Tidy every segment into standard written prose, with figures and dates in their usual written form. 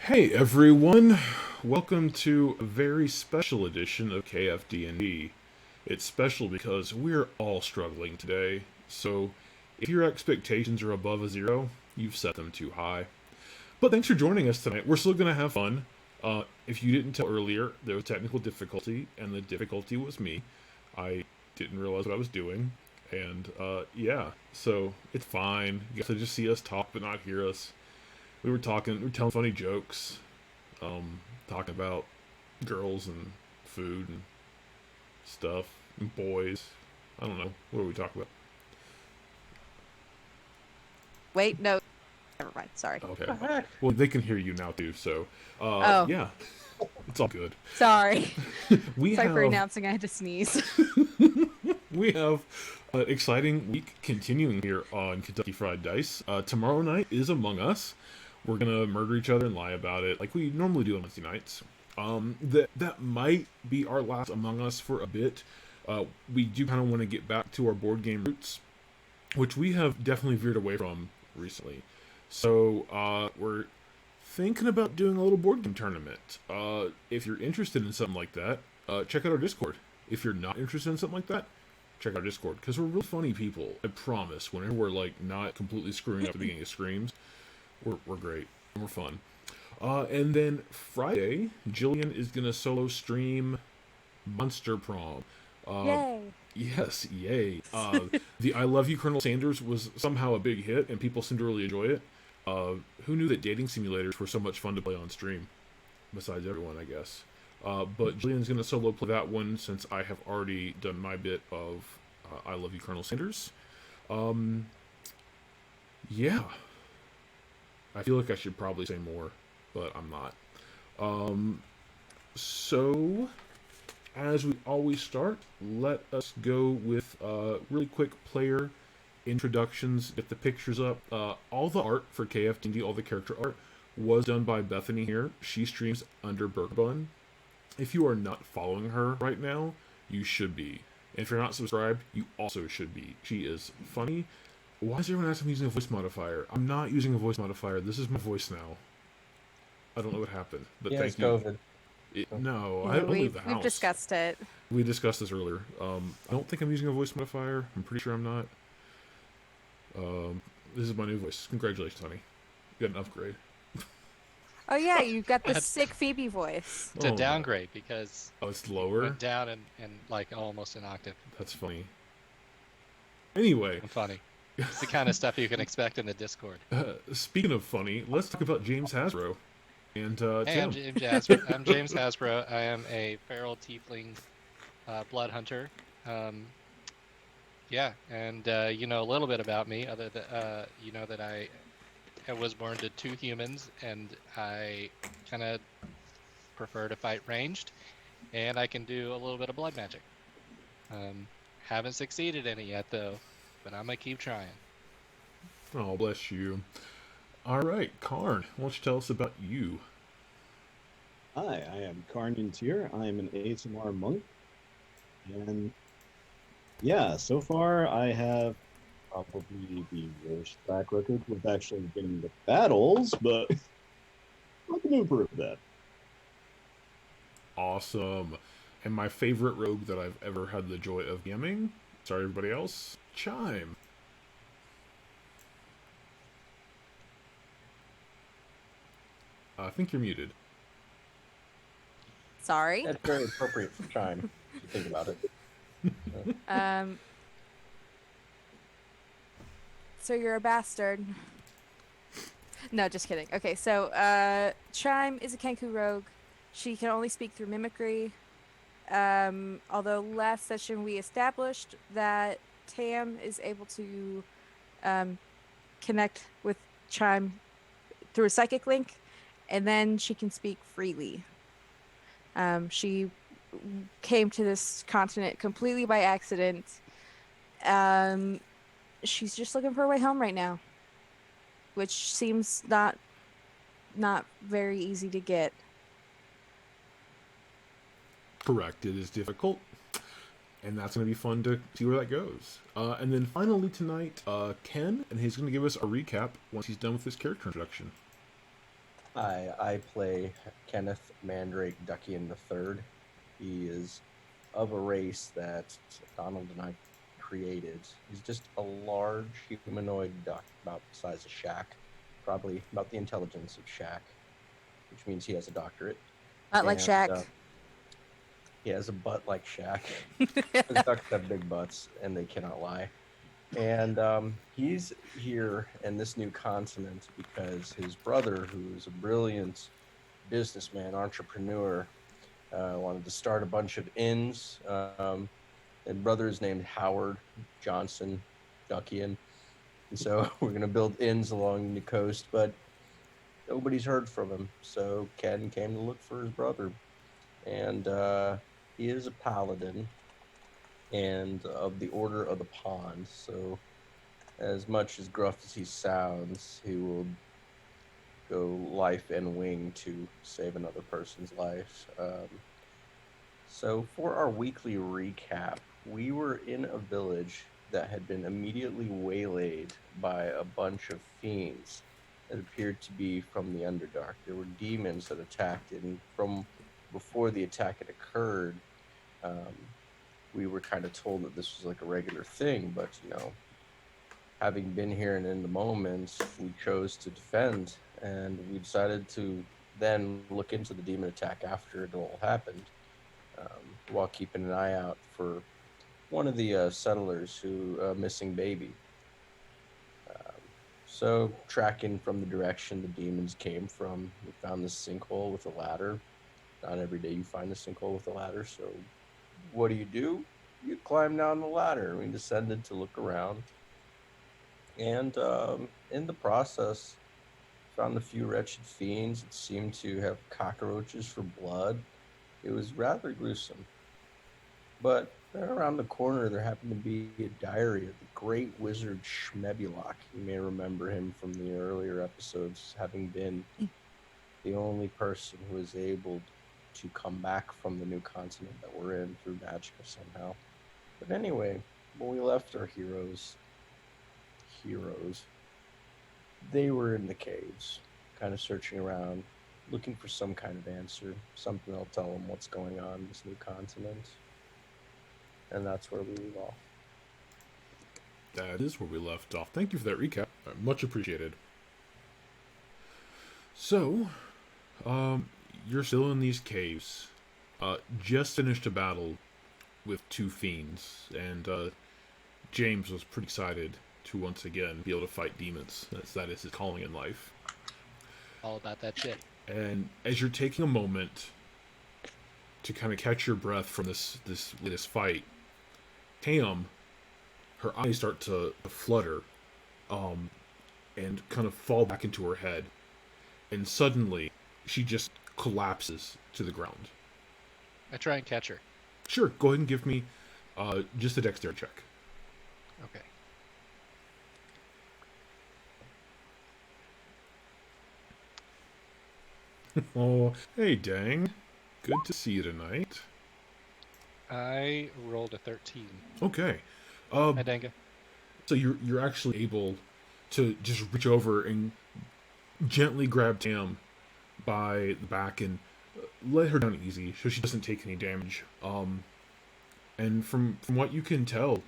Hey everyone, welcome to a very special edition of KFD&D. It's special because we're all struggling today, so if your expectations are above a zero, you've set them too high. But thanks for joining us tonight. We're still going to have fun. If you didn't tell earlier, there was technical difficulty, and the difficulty was me. I didn't realize what I was doing, and yeah, so it's fine. You guys to just see us talk but not hear us. We were telling funny jokes, talking about girls and food and stuff and boys. I don't know. What are we talking about? Wait, no. Never mind. Sorry. Okay. Well, they can hear you now too, so Oh, yeah, it's all good. sorry. We Sorry for have announcing I had to sneeze. we have an exciting week continuing here on Kentucky Fried Dice. Tomorrow night is Among Us. We're gonna murder each other and lie about it like we normally do on Wednesday nights. That might be our last Among Us for a bit. We do kind of want to get back to our board game roots, which we have definitely veered away from recently. So we're thinking about doing a little board game tournament. If you're interested in something like that, check out our Discord. If you're not interested in something like that, check out our Discord because we're real funny people. I promise. Whenever we're like not completely screwing up the beginning of screams, we're great and we're fun. And then Friday, Jillian is gonna solo stream Monster Prom. Uh, Yay. yes, yay. The I Love You, Colonel Sanders was somehow a big hit, and people seem to really enjoy it. Who knew that dating simulators were so much fun to play on stream? Besides everyone, I guess. But Jillian's gonna solo play that one since I have already done my bit of I Love You, Colonel Sanders. Yeah. I feel like I should probably say more, but I'm not. So, as we always start, let us go with really quick player introductions. Get the pictures up. All the art for KFD&D, all the character art, was done by Bethany here. She streams under Burkbun. If you are not following her right now, you should be. And if you're not subscribed, you also should be. She is funny. Why is everyone asking me using a voice modifier? I'm not using a voice modifier. This is my voice now. I don't know what happened, but Yeah, thank it's you. COVID. No, I Yeah, don't leave the house. we've discussed it. We discussed this earlier. I don't think I'm using a voice modifier. I'm pretty sure I'm not. This is my new voice. Congratulations, honey. You got an upgrade. Oh yeah, you got the sick Phoebe voice. It's a Oh, downgrade because Oh, it's it lower? went down and like almost an octave. That's funny. Anyway, And funny. It's the kind of stuff you can expect in the Discord. speaking of funny, let's talk about James Hasbro. And Hey, Tim. I'm James Hasbro. I am a feral tiefling blood hunter. Yeah, and you know a little bit about me. Other than you know that I was born to two humans, and I kind of prefer to fight ranged, and I can do a little bit of blood magic. Haven't succeeded in it yet though, but I'm gonna keep trying. Oh, bless you. All right, Karn, why don't you tell us about you? Hi, I am Karn Tier. I am an ASMR monk. And yeah, so far I have probably the worst track record with actually getting the battles, but I can improve that. Awesome. And my favorite rogue that I've ever had the joy of GMing, sorry everybody else, Chime. I think you're muted. Sorry. That's very appropriate for Chime, if you think about it. Um. So you're a bastard. No, just kidding. Okay, so Chime is a Kenku rogue. She can only speak through mimicry. Although last session we established that Tam is able to connect with Chime through a psychic link, and then she can speak freely. She came to this continent completely by accident. She's just looking for a way home right now, which seems not very easy to get. Correct, it is difficult. And that's going to be fun to see where that goes. And then finally tonight, Ken, and he's going to give us a recap once he's done with his character introduction. Hi, I play Kenneth Mandrake Duckian III. He is of a race that Donald and I created. He's just a large humanoid duck about the size of Shaq, probably about the intelligence of Shaq, which means he has a doctorate. Not like And Shaq. he has a butt like Shaq. Because ducks have big butts and they cannot lie. And he's here in this new continent because his brother, who is a brilliant businessman, entrepreneur, wanted to start a bunch of inns. And brother is named Howard Johnson Duckian. And so we're going to build inns along the coast, but nobody's heard from him. So Ken came to look for his brother. And he is a paladin and of the Order of the Pond. So, as much as gruff as he sounds, he will go life and wing to save another person's life. So, for our weekly recap, we were in a village that had been immediately waylaid by a bunch of fiends that appeared to be from the Underdark. There were demons that attacked it, and from before the attack had occurred, um, we were kind of told that this was like a regular thing, but having been here and in the moment, we chose to defend, and we decided to then look into the demon attack after it all happened, while keeping an eye out for one of the settlers who missing baby. Um, so tracking from the direction the demons came from, we found this sinkhole with a ladder. Not every day you find a sinkhole with a ladder, so what do? You climb down the ladder. We descended to look around, and in the process, found a few wretched fiends that seemed to have cockroaches for blood. It was rather gruesome. But then around the corner, there happened to be a diary of the great wizard Schmebulok. You may remember him from the earlier episodes, having been the only person who was able to come back from the new continent that we're in through magic somehow. But anyway, when we left our heroes, they were in the caves, kind of searching around, looking for some kind of answer, something that'll tell them what's going on in this new continent. And that's where we leave off. That is where we left off. Thank you for that recap. Much appreciated. So, you're still in these caves. Just finished a battle with two fiends, and James was pretty excited to once again be able to fight demons. That is his calling in life. All about that shit. And as you're taking a moment to kind of catch your breath from this fight, Tam, her eyes start to flutter, and kind of fall back into her head, and suddenly she just collapses to the ground. I try and catch her. Sure, go ahead and give me just a dexterity check. Okay. Oh, hey, dang. Good to see you tonight. I rolled a 13. Okay. Hi, Danga. So you're actually able to just reach over and gently grab Tam by the back and let her down easy so she doesn't take any damage. And from what you can tell,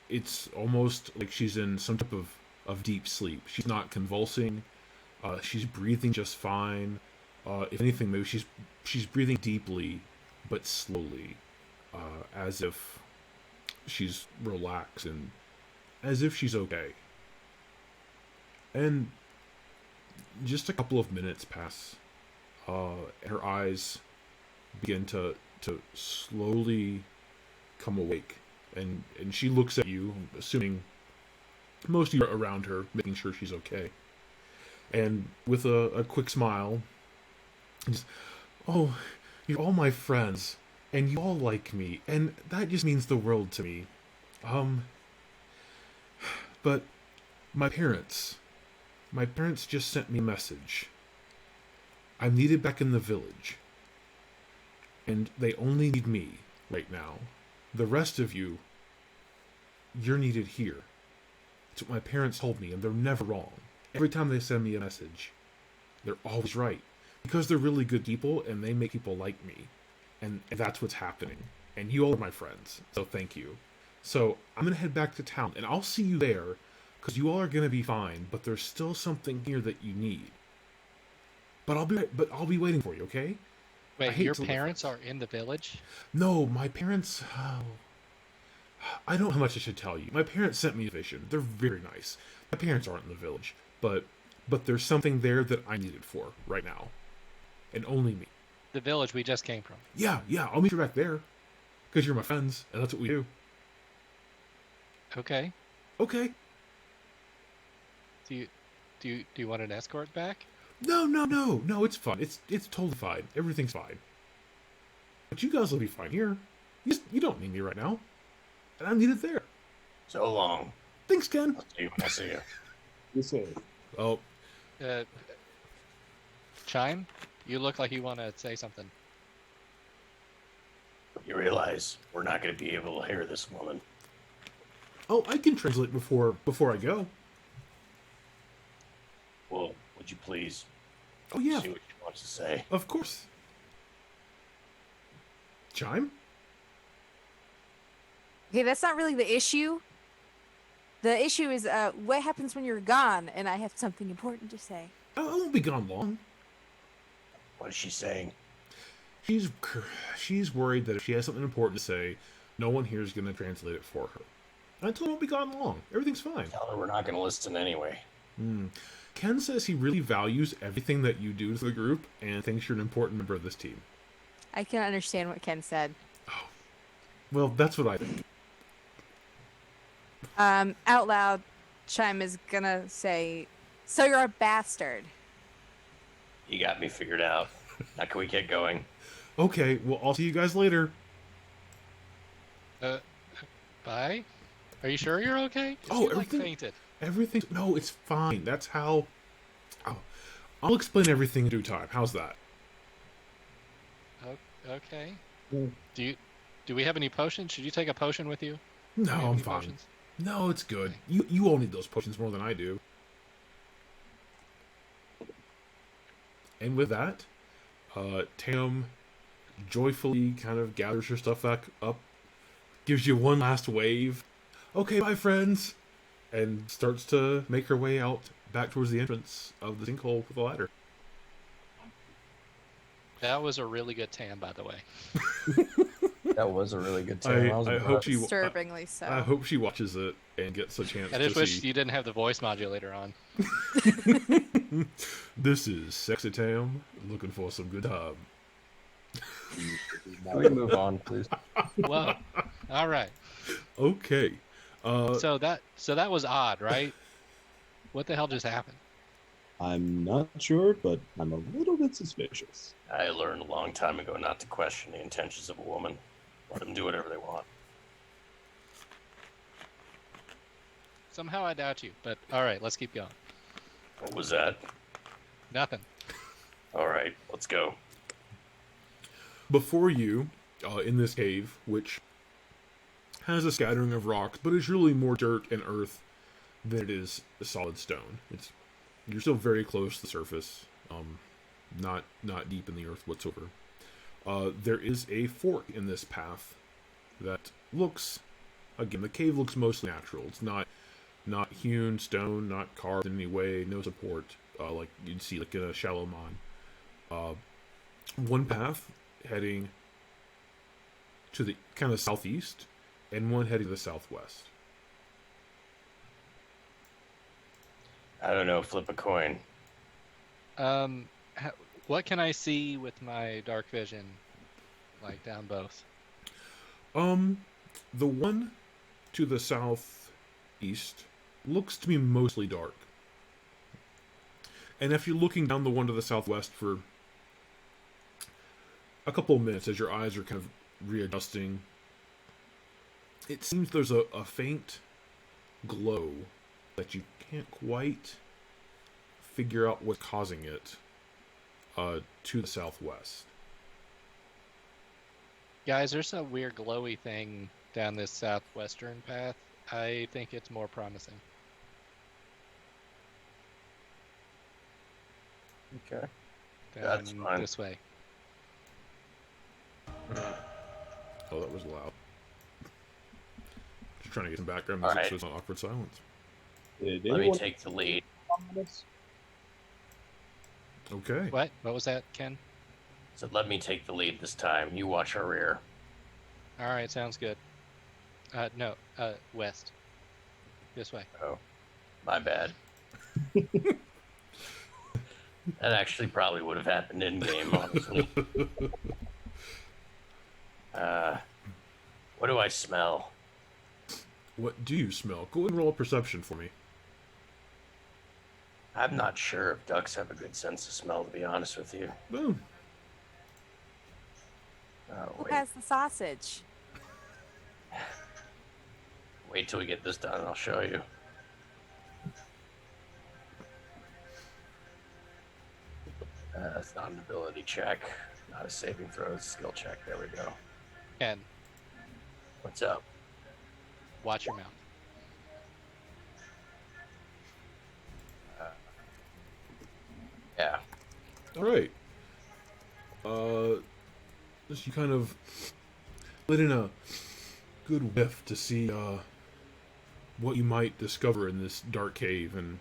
it's almost like she's in some type of deep sleep. She's not convulsing. She's breathing just fine. If anything, maybe she's breathing deeply but slowly, as if she's relaxed and as if she's okay. And just a couple of minutes pass. Her eyes begin to slowly come awake, and she looks at you, assuming most of you are around her, making sure she's okay. And with a quick smile, just, oh, you're all my friends, and you all like me, and that just means the world to me. But my parents just sent me a message. I'm needed back in the village, and they only need me right now. The rest of you, you're needed here. That's what my parents told me, and they're never wrong. Every time they send me a message, They're always right. Because they're really good people and they make people like me. And that's what's happening. And you all are my friends. So thank you. So I'm going to head back to town and I'll see you there because you all are going to be fine, but there's still something here that you need. But I'll be waiting for you, okay? I Wait, hate your to live parents like are in the village? No, my parents. Oh, I don't know how much I should tell you. My parents sent me a vision. They're very nice. My parents aren't in the village, but there's something there that I needed for right now, and only me. The village we just came from. Yeah, I'll meet you back there, because you're my friends, and that's what we do. Okay. Okay. Do you want an escort back? No. It's fine. It's totally fine. Everything's fine. But you guys will be fine here. You don't need me right now, and I'm needed there. So long. Thanks, Ken. I'll see you when I see you. You say, Oh, Uh, Chime, you look like you want to say something. You realize we're not going to be able to hear this woman. I can translate before I go. Well, would you please Oh yeah, see what she wants to say? of course. Chime? Okay, that's not really the issue. The issue is what happens when you're gone, and I have something important to say. I won't be gone long. What is she saying? She's worried that if she has something important to say, no one here is going to translate it for her. I told her I won't be gone long. Everything's fine. Tell her we're not going to listen anyway. Ken says he really values everything that you do to the group and thinks you're an important member of this team. I can understand what Ken said. Well, that's what I think. Out loud, Chime is gonna say, "So you're a bastard." You got me figured out. Now can we get going? Okay, well, I'll see you guys later. Bye? Are you sure you're okay? Oh, You, like, everything- fainted. Everything. No, it's fine. That's how. I'll explain everything in due time. How's that? Okay. Mm. Do we have any potions? Should you take a potion with you? No, Do we have I'm any fine. potions? No, it's good. You all need those potions more than I do. And with that, Tam joyfully kind of gathers her stuff back up, gives you one last wave. Okay, bye, friends, and starts to make her way out back towards the entrance of the sinkhole with the ladder. That was a really good Tam, by the way. That was a really good time. I hope she. Disturbingly so. I hope she watches it and gets a chance I to just wish see. you didn't have the voice modulator on. This is Sexy Tam looking for some good time. Can we move on, please? Whoa. All right. Okay. So that was odd, right? What the hell just happened? I'm not sure, but I'm a little bit suspicious. I learned a long time ago not to question the intentions of a woman. Let them do whatever they want. Somehow I doubt you, but all right, let's keep going. What was that? Nothing. All right, let's go. Before you, in this cave, which has a scattering of rocks, but is really more dirt and earth than it is solid stone. You're still very close to the surface, not deep in the earth whatsoever. There is a fork in this path that looks, again, the cave looks mostly natural. It's not hewn stone, not carved in any way, no support, like you'd see like in a shallow mine. One path heading to the kind of southeast, and one heading to the southwest. I don't know, flip a coin. What can I see with my dark vision, like down both? The one to the southeast looks to be mostly dark. And if you're looking down the one to the southwest for a couple of minutes as your eyes are kind of readjusting, it seems there's a faint glow that you can't quite figure out what's causing it to the southwest. Guys, there's a weird glowy thing down this southwestern path. I think it's more promising. Okay. Then That's fine. this way. Oh, that was loud. Just trying to get some background All music right. so it's not awkward silence. Did Let me anyone take the lead. comments? Okay. What? What was that, Ken? So let me take the lead this time. You watch our rear. All right, sounds good. No, west. This way. Oh, my bad. That actually probably would have happened in game, honestly. What do I smell? What do you smell? Go ahead and roll a perception for me. I'm not sure if ducks have a good sense of smell, to be honest with you. Boom. Oh, Who wait. has the sausage? Wait till we get this done and I'll show you. It's not an ability check, not a saving throw, it's a skill check. There we go. Ken, What's up? watch your mouth. Yeah. All right. Just you kind of let in a good whiff to see what you might discover in this dark cave, and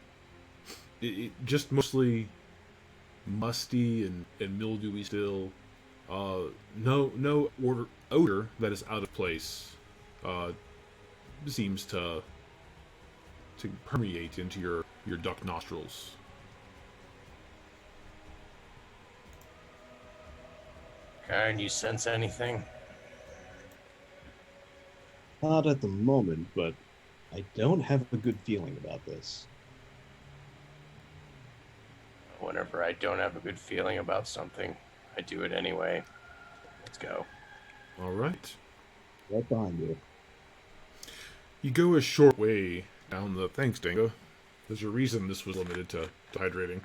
it just mostly musty and mildewy still. No odor that is out of place. Seems to permeate into your duck nostrils. Karen, you sense anything? Not at the moment, but I don't have a good feeling about this. Whenever I don't have a good feeling about something, I do it anyway. Let's go. All right. Right behind you. You go a short way down the... Thanks, Dingo. There's a reason this was limited to hydrating.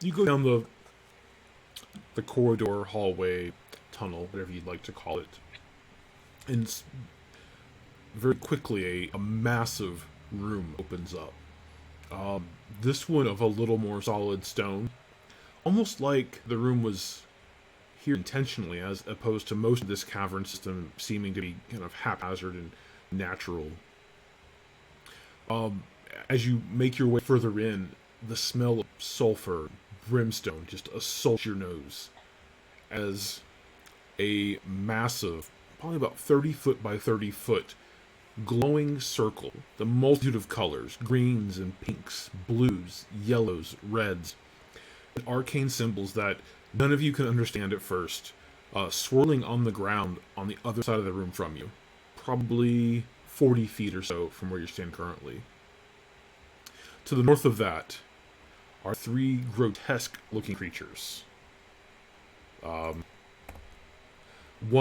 You go down the corridor, hallway, tunnel, whatever you'd like to call it. And very quickly, a massive room opens up. This one of a little more solid stone. Almost like the room was here intentionally, as opposed to most of this cavern system seeming to be kind of haphazard and natural. As you make your way further in, the smell of sulfur, brimstone, just assaults your nose. As a massive, probably about 30 foot by 30 foot, glowing circle, the multitude of colors, greens and pinks, blues, yellows, reds, and arcane symbols that none of you can understand at first, swirling on the ground on the other side of the room from you, probably 40 feet or so from where you stand currently. To the north of that are three grotesque-looking creatures. One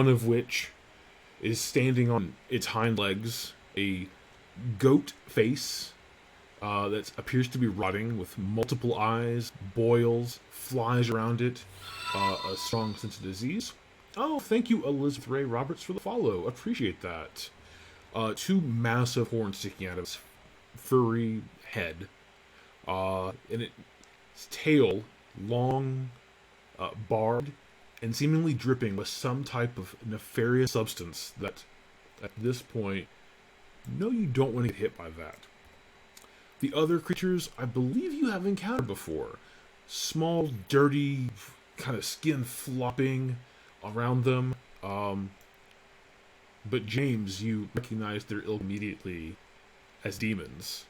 of which is standing on its hind legs, a goat face that appears to be rotting with multiple eyes, boils, flies around it, a strong sense of disease. Oh, thank you, Elizabeth Ray Roberts, for the follow. Appreciate that. Two massive horns sticking out of its furry head. And its tail, long, barbed, and seemingly dripping with some type of nefarious substance that, at this point, no, you don't want to get hit by that. The other creatures, I believe you have encountered before. Small, dirty, kind of skin flopping around them. But James, you recognize their ilk immediately as demons.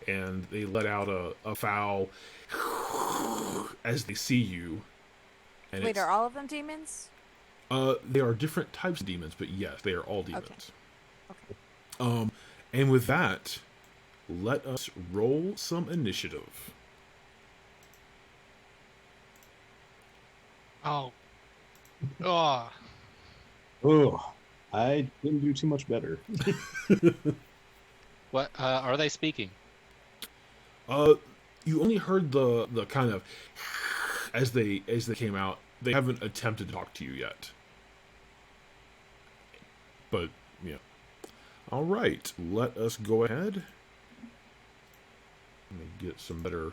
And they let out a foul as they see you. And Wait, are all of them demons? They are different types of demons, but yes, they are all demons. Okay. And with that, let us roll some initiative. Oh. Oh. Oh, I didn't do too much better. What are they speaking? You only heard the kind of as they came out. They haven't attempted to talk to you yet. But yeah. All right, let us go ahead Let me get some better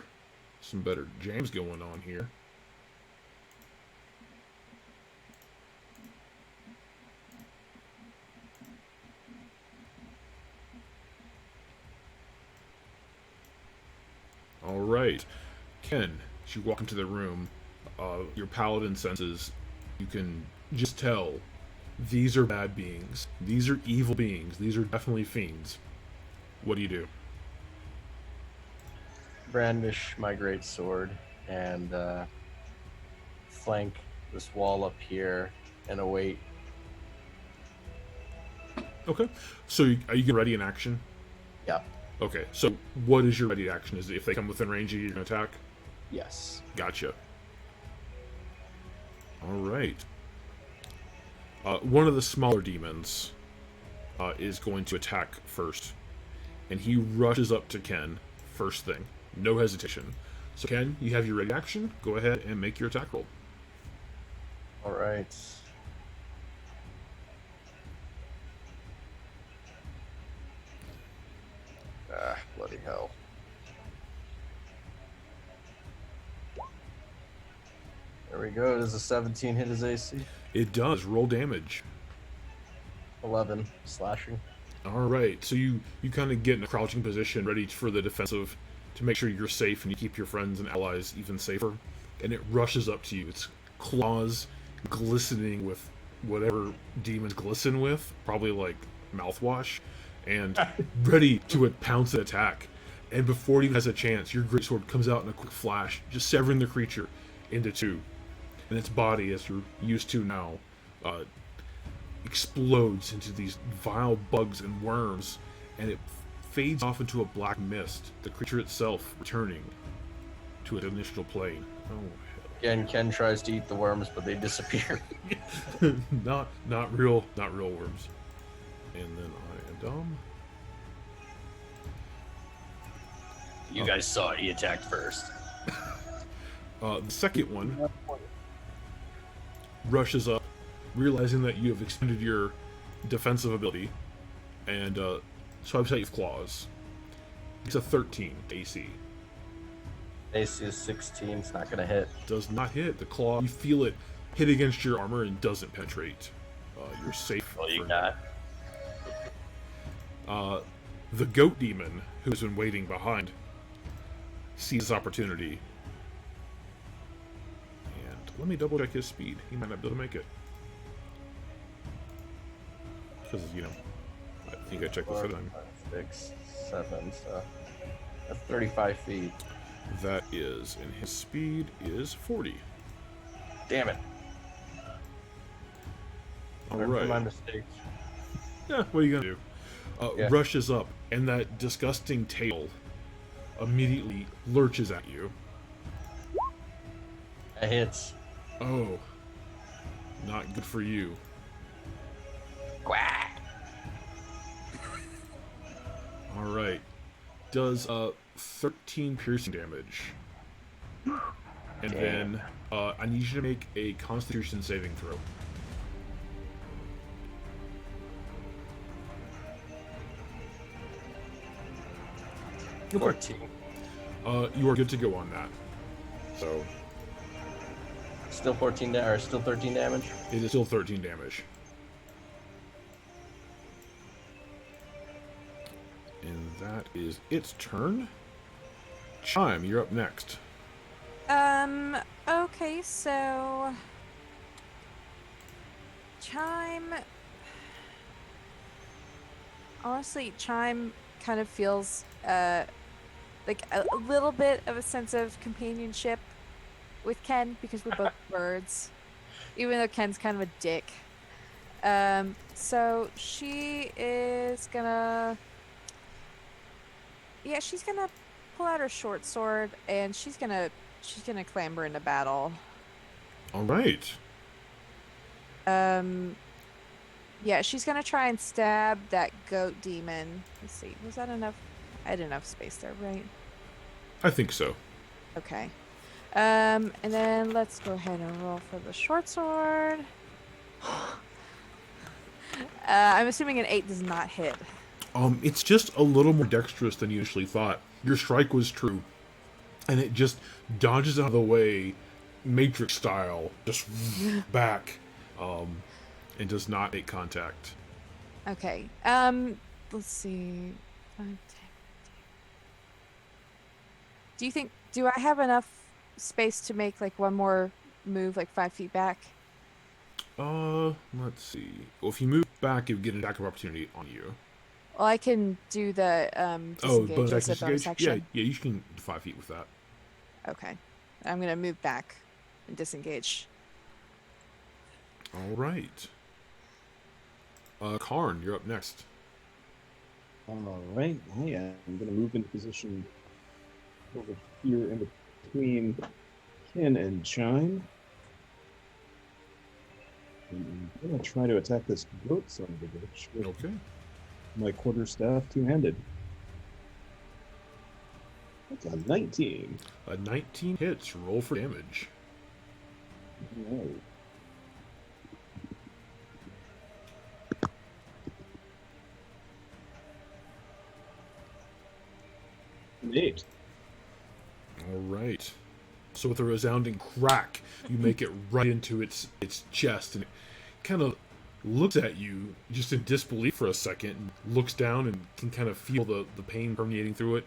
jams going on here. All right, Ken. As you walk into the room, your paladin senses. You can just tell these are bad beings. These are evil beings. These are definitely fiends. What do you do? Brandish my great sword and flank this wall up here and await. Okay. So are you getting ready in action? Yeah. Okay. So what is your ready action? Is it if they come within range of you, you're going to attack? Yes. Gotcha. All right. One of the smaller demons is going to attack first. And he rushes up to Ken first thing. No hesitation. So Ken, you have your ready action. Go ahead and make your attack roll. All right. Ah, bloody hell. There we go. Does a 17 hit his AC? It does. Roll damage. 11 slashing. All right. So you kind of get in a crouching position, ready for the defensive, to make sure you're safe and you keep your friends and allies even safer. And it rushes up to you. Its claws glistening with whatever demons glisten with, probably like mouthwash, and ready to pounce and attack. And before it even has a chance, your greatsword comes out in a quick flash, just severing the creature into two. And its body, as you're used to now, explodes into these vile bugs and worms, and it fades off into a black mist, the creature itself returning to its initial plane. Oh, Again, Ken tries to eat the worms, but they disappear. hell. not real worms. And then I am dumb. You guys saw it. He attacked first. The second one rushes up, realizing that you have extended your defensive ability, and swipes at you with claws. It's a 13 AC. AC is 16. It's not going to hit. Does not hit. The claw, you feel it hit against your armor and doesn't penetrate. You're safe. Well, you for got. The goat demon, who's been waiting behind, sees this opportunity. And let me double check his speed. He might not be able to make it. Because, I think I checked this 4, at time. 5, 6, 7, so that's 35 feet. That is, and his speed is 40. Damn it. Learn from my Alright. mistakes. Yeah, what are you gonna do? Yeah. Rushes up, and that disgusting tail immediately lurches at you. That hits. Oh. Not good for you. Quack. Alright. Does 13 piercing damage. And then I need you to make a Constitution saving throw. Okay. 14. You are good to go on that. So Still 14 or still 13 damage. it is still 13 damage. And that is its turn. Chime, you're up next. Okay, so Chime, honestly, Chime kind of feels like a little bit of a sense of companionship with Ken because we're both birds, even though Ken's kind of a dick. So she is gonna, yeah, she's gonna pull out her short sword and she's gonna clamber into battle. All right. Yeah, she's gonna try and stab that goat demon. Let's see, was that enough? I had enough space there, right? I think so. Okay. And then let's go ahead and roll for the short sword. I'm assuming an 8 does not hit. It's just a little more dexterous than you initially thought. Your strike was true, and it just dodges out of the way, Matrix style, just back, and does not make contact. Okay. Let's see. 5, 10. Do you think? Do I have enough space to make like one more move, like 5 feet back? Let's see. Well, if you move back, you get an attack of opportunity on you. Well, I can do the Oh, disengage bonus as action a bonus disengage? Yeah, action. yeah, you can 5 feet with that. Okay. I'm gonna move back and disengage. All right. Karn, you're up next. All right, I am going to move into position over here in between Kin and Chime. And I'm going to try to attack this goat son of a bitch with Okay. my quarterstaff two-handed. That's a 19. A 19 hits. Roll for damage. All right. An 8. All right. So with a resounding crack, you make it right into its chest, and it kind of looks at you just in disbelief for a second, and looks down and can kind of feel the pain permeating through it,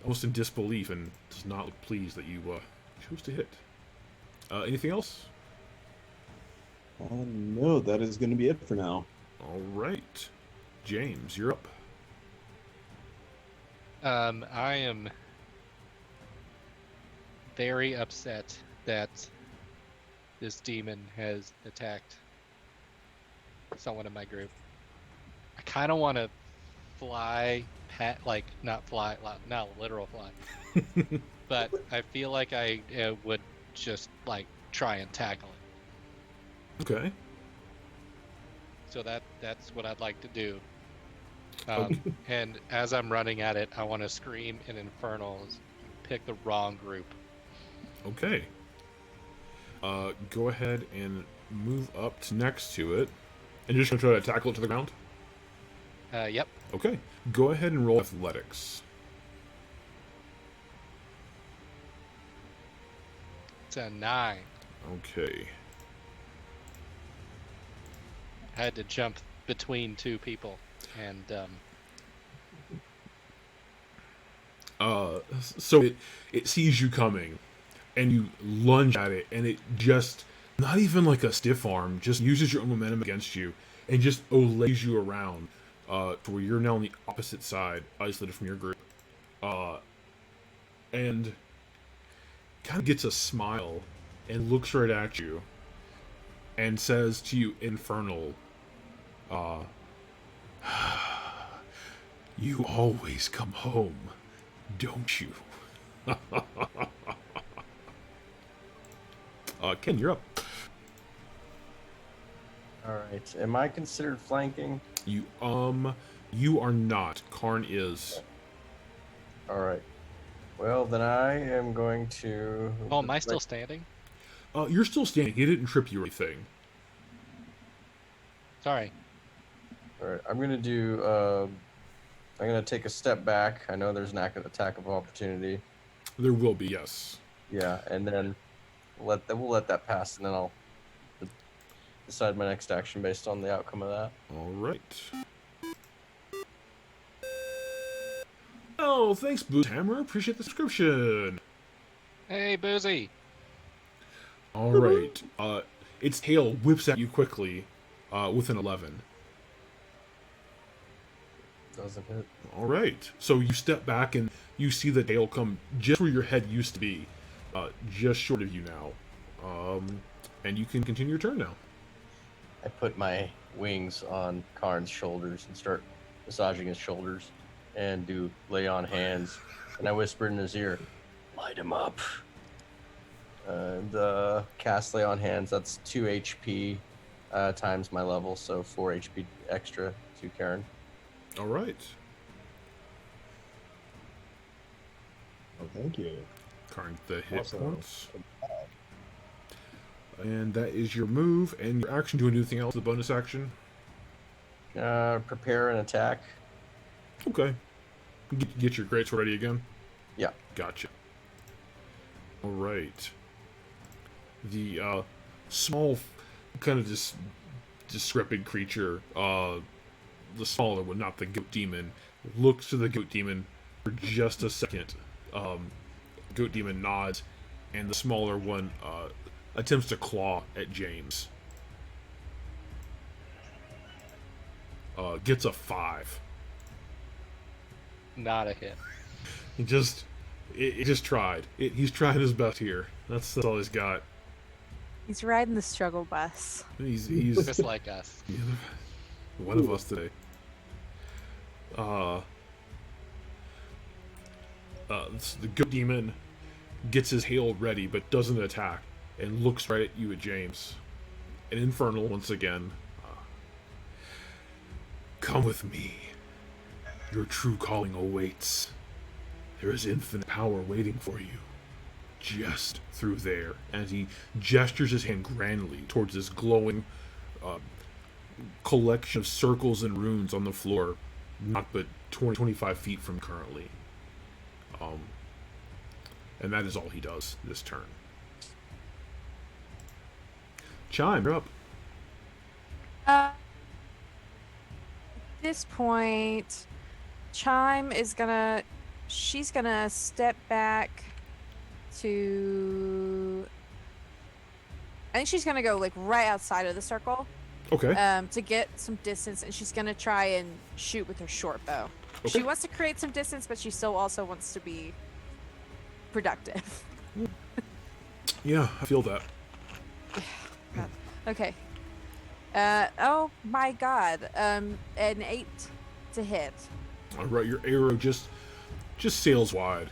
almost in disbelief, and does not look pleased that you chose to hit. Anything else? No, that is going to be it for now. All right. James, you're up. I am very upset that this demon has attacked someone in my group. I kind of want to fly, not fly, not literal fly, but I feel like I would just like try and tackle it. Okay. So that's what I'd like to do. And as I'm running at it, I want to scream in Infernals, pick the wrong group. Okay. Go ahead and move up to next to it. And you're just going to try to tackle it to the ground? Yep. Okay. Go ahead and roll athletics. It's a 9. Okay. I had to jump between two people, and So it sees you coming, and you lunge at it, and it just, not even like a stiff arm, just uses your own momentum against you, and just olays you around, to where you're now on the opposite side, isolated from your group, and kind of gets a smile, and looks right at you, and says to you, Infernal, you always come home, don't you? Ken, you're up. All right. Am I considered flanking? You are not. Karn is. All right. Well, then I am going to. oh, am I still standing? You're still standing. He didn't trip you or anything. Sorry. All right. I'm gonna do. I'm gonna take a step back. I know there's an attack of opportunity. There will be, yes. Yeah, and then we'll let that pass, and then I'll decide my next action based on the outcome of that. All right. Oh, thanks, Boothammer. Appreciate the subscription. Hey, Boozy. All right. Its tail whips at you quickly, with an 11. Doesn't hit. All right. So you step back and you see the tail come just where your head used to be, just short of you now. And you can continue your turn now. I put my wings on Karn's shoulders and start massaging his shoulders and do lay on hands. And I whisper in his ear, light him up. And cast lay on hands. That's 2 HP times my level, so 4 HP extra to Karen. All right. Oh, thank you. Karn, the hit Also, points. And that is your move and your action. Do you want to do anything else? The bonus action? Prepare an attack. Okay. Get your greatsword ready again. Yeah. Gotcha. All right. The small, kind of just decrepit creature, the smaller one, not the goat demon, looks to the goat demon for just a second. Goat demon nods, and the smaller one attempts to claw at James. Gets a 5. Not a hit. He just, it just tried. He's trying his best here. That's all he's got. He's riding the struggle bus. He's Just like us. one of us today. The good demon gets his hail ready, but doesn't attack, and looks right at you, at James. An infernal once again. Come with me. Your true calling awaits. There is infinite power waiting for you. Just through there. And he gestures his hand grandly towards this glowing collection of circles and runes on the floor, not but 25 feet from currently. And that is all he does this turn. Chime, you're up. At this point, Chime is she's gonna step back to, I think she's gonna go like right outside of the circle, Okay. to get some distance, and she's gonna try and shoot with her short bow. Okay. She wants to create some distance, but she still also wants to be productive. Yeah, I feel that. Okay. Oh my god. An 8 to hit. All right, your arrow just sails wide.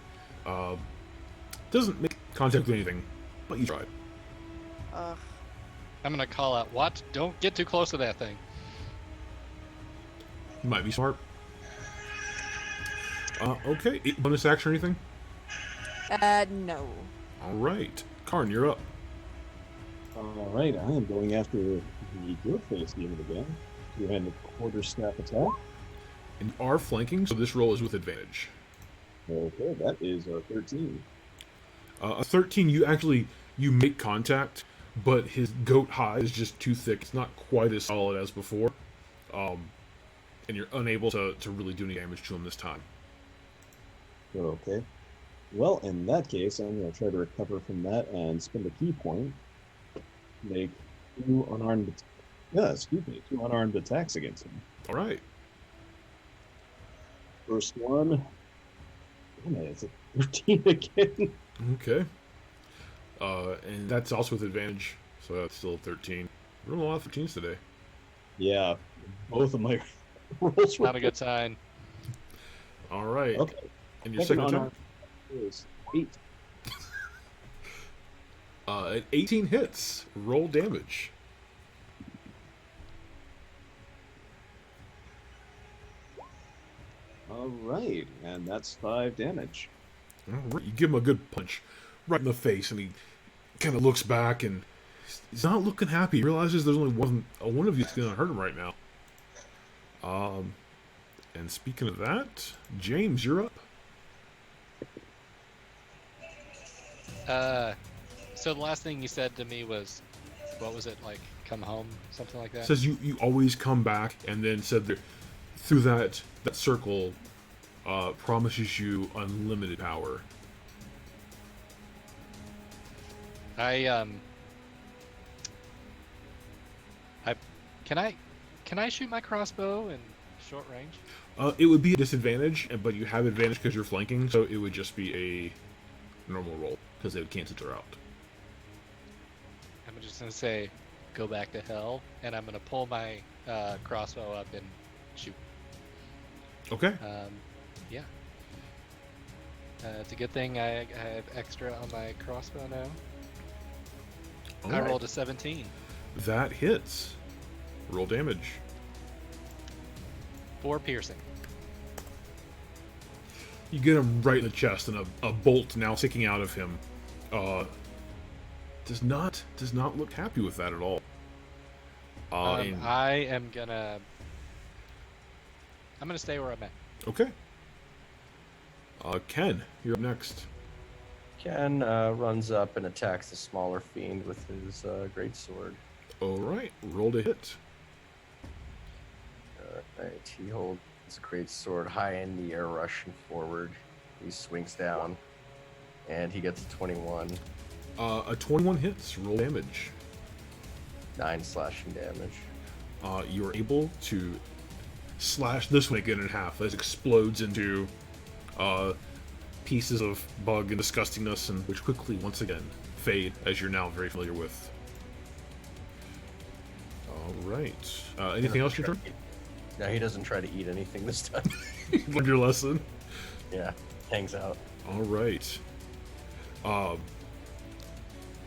Doesn't make contact with anything, but you tried. Ugh. I'm gonna call out, "What? Don't get too close to that thing." You might be smart. Okay, bonus action or anything? No. All right, Karn, you're up. All right, I am going after the good face demon again. Two-handed quarter-staff attack. And you are flanking, so this roll is with advantage. Okay, that is a 13. A 13, you make contact, but his goat hide is just too thick. It's not quite as solid as before. And you're unable to really do any damage to him this time. Okay. Well, in that case, I'm going to try to recover from that and spend a key point. Make two unarmed attacks against him. All right. First one. Damn it, it's a 13 again. Okay. And that's also with advantage, so that's still 13. We're doing a lot of 13s today. Yeah, both of my rolls were Not a good sign. All right. Okay. And your second attack? unarmed is 8. At 18 hits. Roll damage. All right, and that's 5 damage. All right. You give him a good punch right in the face, and he kind of looks back, and he's not looking happy. He realizes there's only one of you that's going to hurt him right now. And speaking of that, James, you're up. So the last thing you said to me was, what was it, like, come home, something like that? Says you always come back, and then said that through that circle promises you unlimited power. Can I shoot my crossbow in short range? It would be a disadvantage, but you have advantage because you're flanking, so it would just be a normal roll because they would cancel her out. I'm just gonna say, go back to hell, and I'm gonna pull my crossbow up and shoot. Okay. Yeah. It's a good thing I have extra on my crossbow now. All I right. rolled a 17. That hits. Roll damage. 4 piercing. You get him right in the chest, and a bolt now sticking out of him. Does not look happy with that at all. And- I'm gonna stay where I'm at. okay. Ken, you're up next. Ken runs up and attacks the smaller fiend with his great sword. All right, roll to hit. Alright, he holds a great sword high in the air, rushing forward. He swings down, and he gets a 21. A 21 hits. Roll damage. 9 slashing damage. You're able to slash this one again in half as it explodes into pieces of bug and disgustingness, and which quickly, once again, fade, as you're now very familiar with. All right. Anything else your turn? No, he doesn't try to eat anything this time. Learned your lesson. Yeah, hangs out. All right.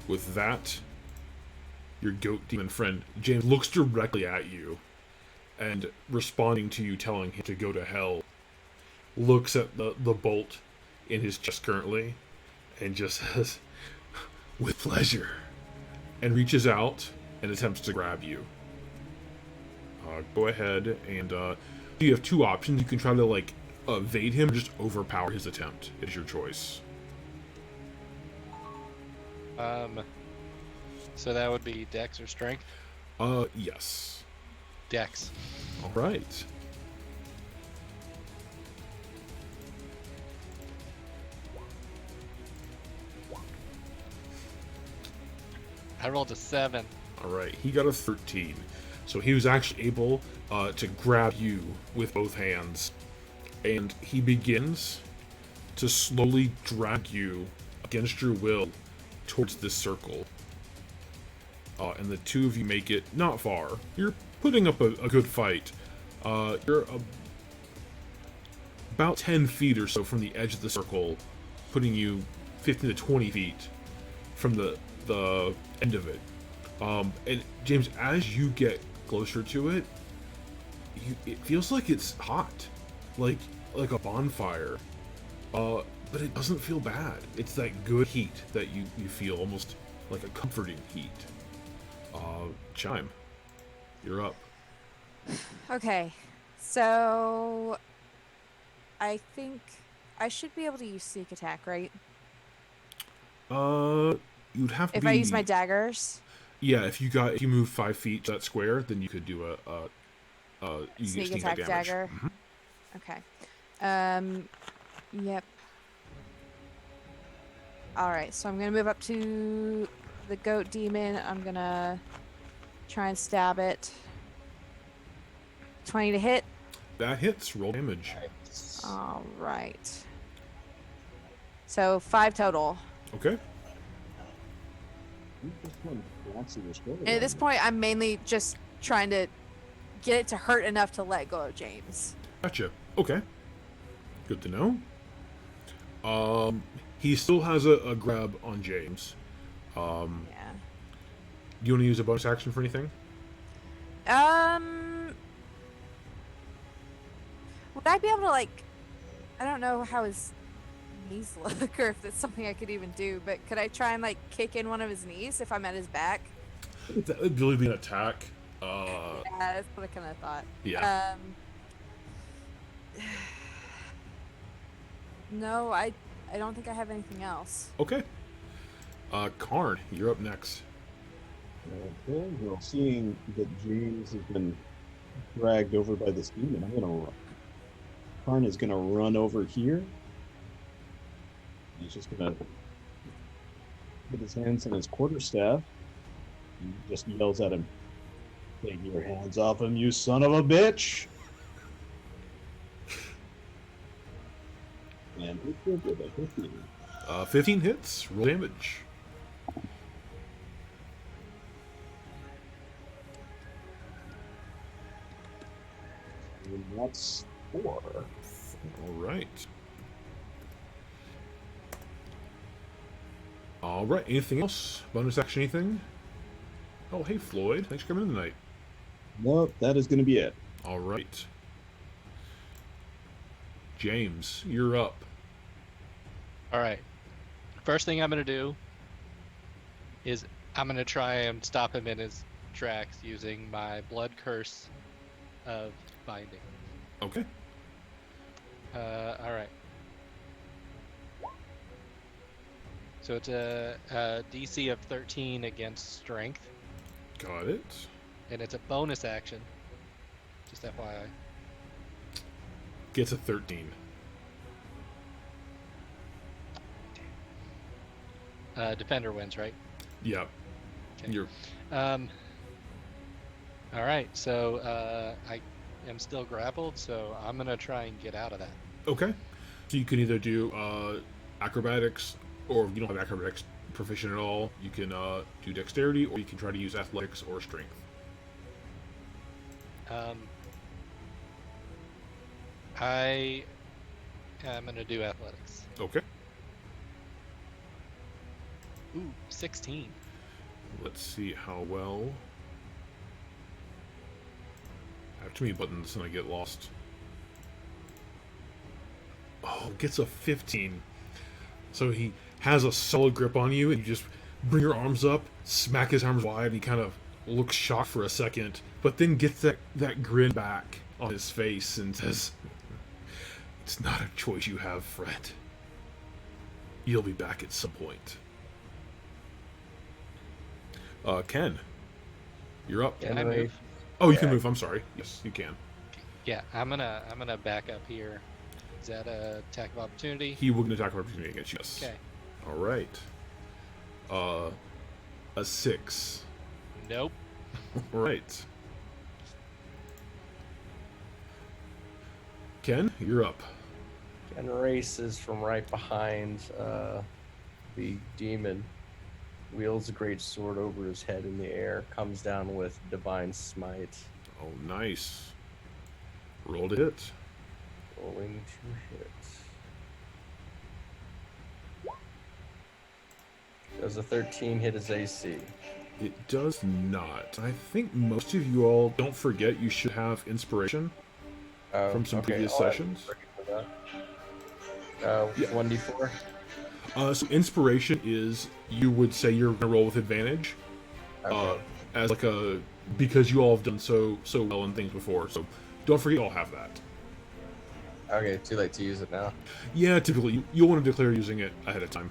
With that, your goat demon friend, James, looks directly at you and, responding to you telling him to go to hell, looks at the bolt in his chest currently and just says, "With pleasure," and reaches out and attempts to grab you. Go ahead and you have two options. You can try to like evade him or just overpower his attempt. It is your choice. So that would be Dex or Strength? Yes. Dex. All right. I rolled a 7. All right. He got a 13. So he was actually able to grab you with both hands, and he begins to slowly drag you against your will towards this circle. And the two of you make it not far. You're putting up a good fight. You're about 10 feet or so from the edge of the circle, putting you 15 to 20 feet from the end of it. And James, as you get closer to it, it feels like it's hot, like a bonfire. But it doesn't feel bad. It's that good heat that you feel, almost like a comforting heat. Chime, you're up. Okay, so I think I should be able to use sneak attack, right? You'd have to If I use my daggers. Yeah, if you move 5 feet to that square, then you could do you Sneak get attack damage. dagger. Mhm. Okay. Yep. All right, so I'm gonna move up to the goat demon. I'm gonna try and stab it. 20 to hit. That hits. Roll damage. All right. So 5 total. Okay. And at this point, I'm mainly just trying to get it to hurt enough to let go of James. Gotcha. Okay. Good to know. He still has a grab on James. Yeah. Do you want to use a bonus action for anything? Would I be able to, like, I don't know how his knees look or if it's something I could even do, but could I try and, like, kick in one of his knees if I'm at his back? That would really be an attack. Yeah, that's what I kind of thought. Yeah. No, I don't think I have anything else. Okay. Karn, you're up next. Okay, well, seeing that James has been dragged over by this demon, Karn is gonna run over here. He's just gonna put his hands on his quarterstaff and just yells at him, "Take your hands off him, you son of a bitch!" And it's good with a 15. 15 hits. Roll damage. And that's 4. All right. All right. Anything else? Bonus action? Anything? Oh, hey Floyd. Thanks for coming in tonight. Nope, that is gonna be it. All right. James, you're up. All right. First thing I'm going to do is I'm going to try and stop him in his tracks using my blood curse of binding. Okay. All right. So it's a DC of 13 against strength, Got it. and it's a bonus action. Just FYI. Gets a 13. Defender wins, right? Yeah. Okay. You're All right, so I am still grappled, so I'm gonna try and get out of that. okay. So you can either do acrobatics, or if you don't have acrobatics proficient at all, you can do dexterity, or you can try to use athletics or strength. I am gonna do athletics. Okay. Ooh, 16. Let's see how well. I have too many buttons and I get lost. Oh, gets a 15. So he has a solid grip on you, and you just bring your arms up, smack his arms wide, and he kind of looks shocked for a second, but then gets that grin back on his face and says, "It's not a choice you have, Fred. You'll be back at some point." Ken, you're up. Can I move? Oh, you can Yeah. move. I'm sorry. Yes, you can. Yeah, I'm gonna back up here. Is that a attack of opportunity? He will get an attack of opportunity against you. Yes. Okay. All right. A 6. Nope. All right. Ken, you're up. And races from right behind the demon, wields a great sword over his head in the air, comes down with divine smite, Oh, nice. Roll to hit. rolling to hit. Does a 13 hit his AC? It does not. I think most of you all, don't forget, you should have inspiration from some previous I'll add sessions. inspiration for that. Yeah. 1d4. So inspiration is, you would say you're gonna roll with advantage, Okay. as like a, because you all have done so well in things before. So don't forget, you all have that. Okay, too late to use it now. Yeah, typically you'll want to declare using it ahead of time.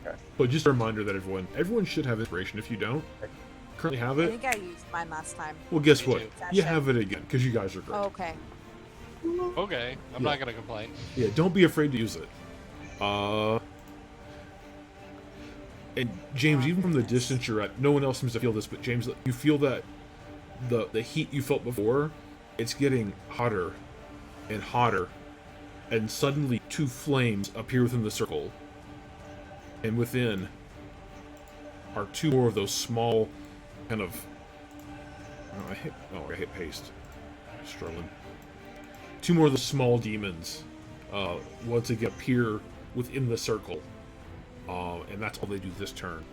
Okay. But just a reminder that everyone should have inspiration. If you don't currently have I it, think I used mine last time. well, guess Me what? too. You have it again because you guys are great. Oh, okay. Okay, I'm Yeah. not gonna complain. Yeah, don't be afraid to use it. And James, even from the distance you're at, no one else seems to feel this, but James, you feel that the heat you felt before, it's getting hotter and hotter, and suddenly 2 flames appear within the circle, and within are 2 more of those small, kind of. I hit paste. Struggling. 2 more of the small demons, once again appear within the circle, and that's all they do this turn.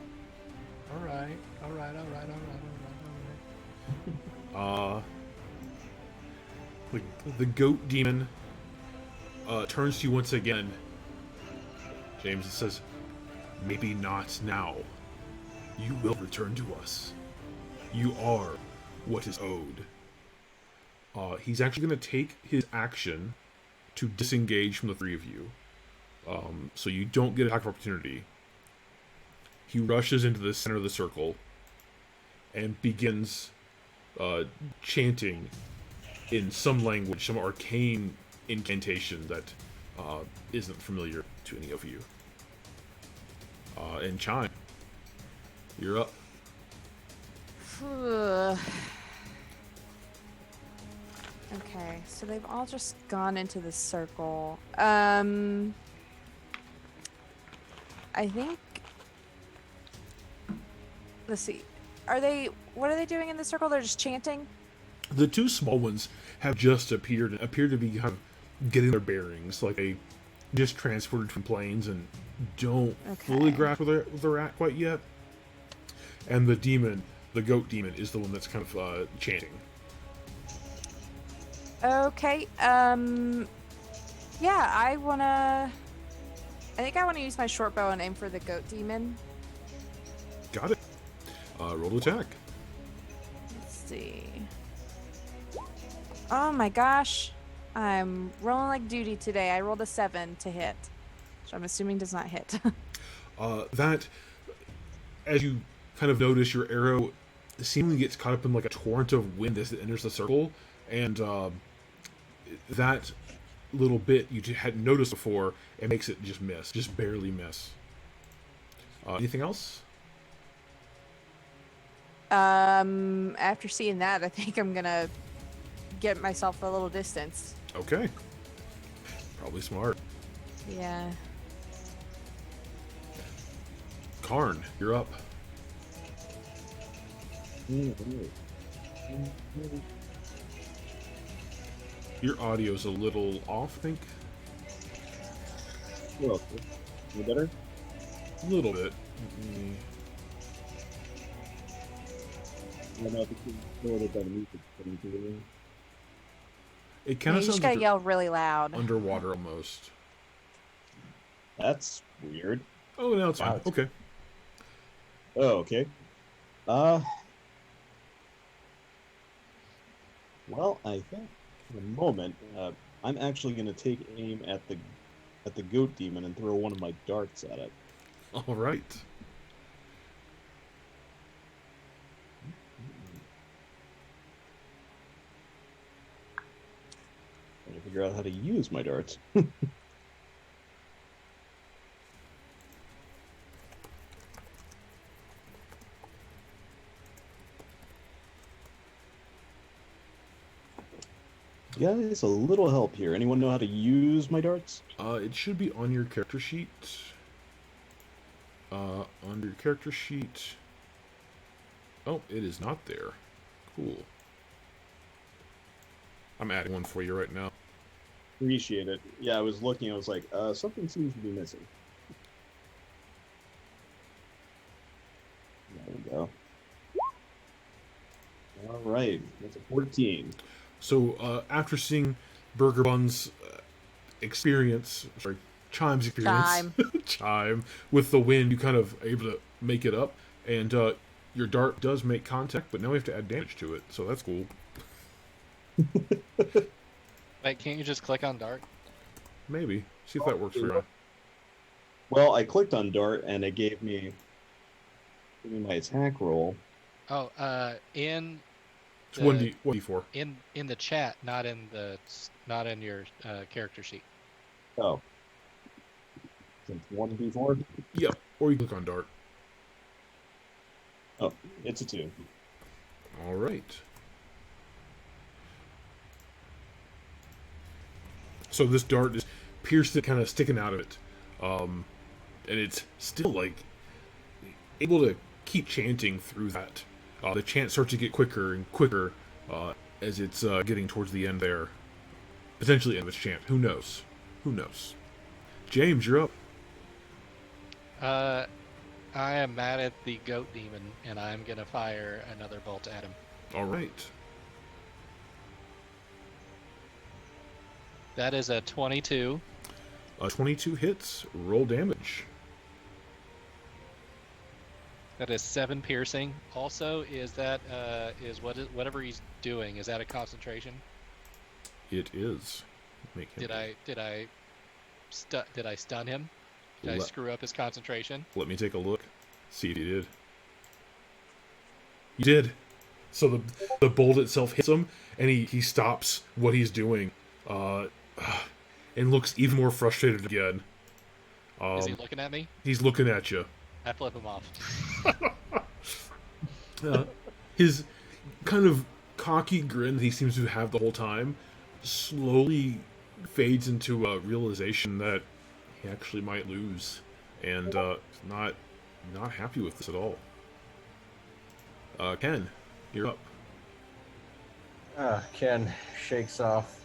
All right. The goat demon turns to you once again, James, and says, "Maybe not now. You will return to us. You are what is owed." He's actually going to take his action to disengage from the 3 of you, so you don't get an attack of opportunity. He rushes into the center of the circle and begins chanting in some language, some arcane incantation that isn't familiar to any of you. And Chime, you're up. Okay, so they've all just gone into the circle. I think. Let's see. What are they doing in the circle? They're just chanting? The 2 small ones have just appeared and appear to be kind of getting their bearings, like they just transported from planes and don't fully Okay. grasp where they're at quite yet. And the demon, the goat demon, is the one that's kind of chanting. Okay, yeah, I think I wanna use my short bow and aim for the goat demon. Got it. Roll to attack. Let's see. Oh my gosh. I'm rolling like duty today. I rolled a 7 to hit. Which I'm assuming does not hit. That, as you kind of notice, your arrow seemingly gets caught up in like a torrent of wind as it enters the circle, and that little bit you hadn't noticed before, it makes it just miss, just barely miss. Anything else? After seeing that, I think I'm gonna get myself a little distance. Okay. Probably smart. Yeah. Karn, you're up. Your audio's a little off, I think. Well, you better? A little bit. I don't know if it's sort of music coming through. It kind You of just sounds gotta yell really loud. underwater almost. That's weird. Oh, now it's fine. Wow. Okay. Oh, okay. Well, I think for the moment, I'm actually going to take aim at the goat demon and throw one of my darts at it. All right. Trying to figure out how to use my darts. Guys, a little help here. Anyone know how to use my darts? It should be on your character sheet. On your character sheet. Oh, it is not there. Cool. I'm adding one for you right now. Appreciate it. Yeah, I was looking. I was like, something seems to be missing. There we go. All right, that's a 14. So, after seeing Burger Bun's Chime's experience, Chime, with the wind, you kind of able to make it up, and your dart does make contact, but now we have to add damage to it, so that's cool. Wait, can't you just click on dart? Maybe. See if that works for you. Well, I clicked on dart and it gave me my attack roll. Oh, in It's 1d4. in the chat, not in your character sheet. Oh, since 1d4. Yep. Or you click on dart. Oh, it's a 2. All right. So this dart is pierced, it kind of sticking out of it, and it's still like able to keep chanting through that. The chant starts to get quicker and quicker as it's getting towards the end there. Potentially end of its chant. Who knows? Who knows? James, you're up. I am mad at the goat demon, and I'm gonna fire another bolt at him. All right. That is a 22. 22 hits. Roll damage. That is 7 piercing. Also, is that whatever he's doing? Is that a concentration? It is. Make him. Did I stun him? Did I screw up his concentration? Let me take a look. See if you did. You did. So the bolt itself hits him, and he stops what he's doing, and looks even more frustrated again. Is he looking at me? He's looking at you. I flip him off. His kind of cocky grin that he seems to have the whole time slowly fades into a realization that he actually might lose, and not happy with this at all. Ken, you're up. Ken shakes off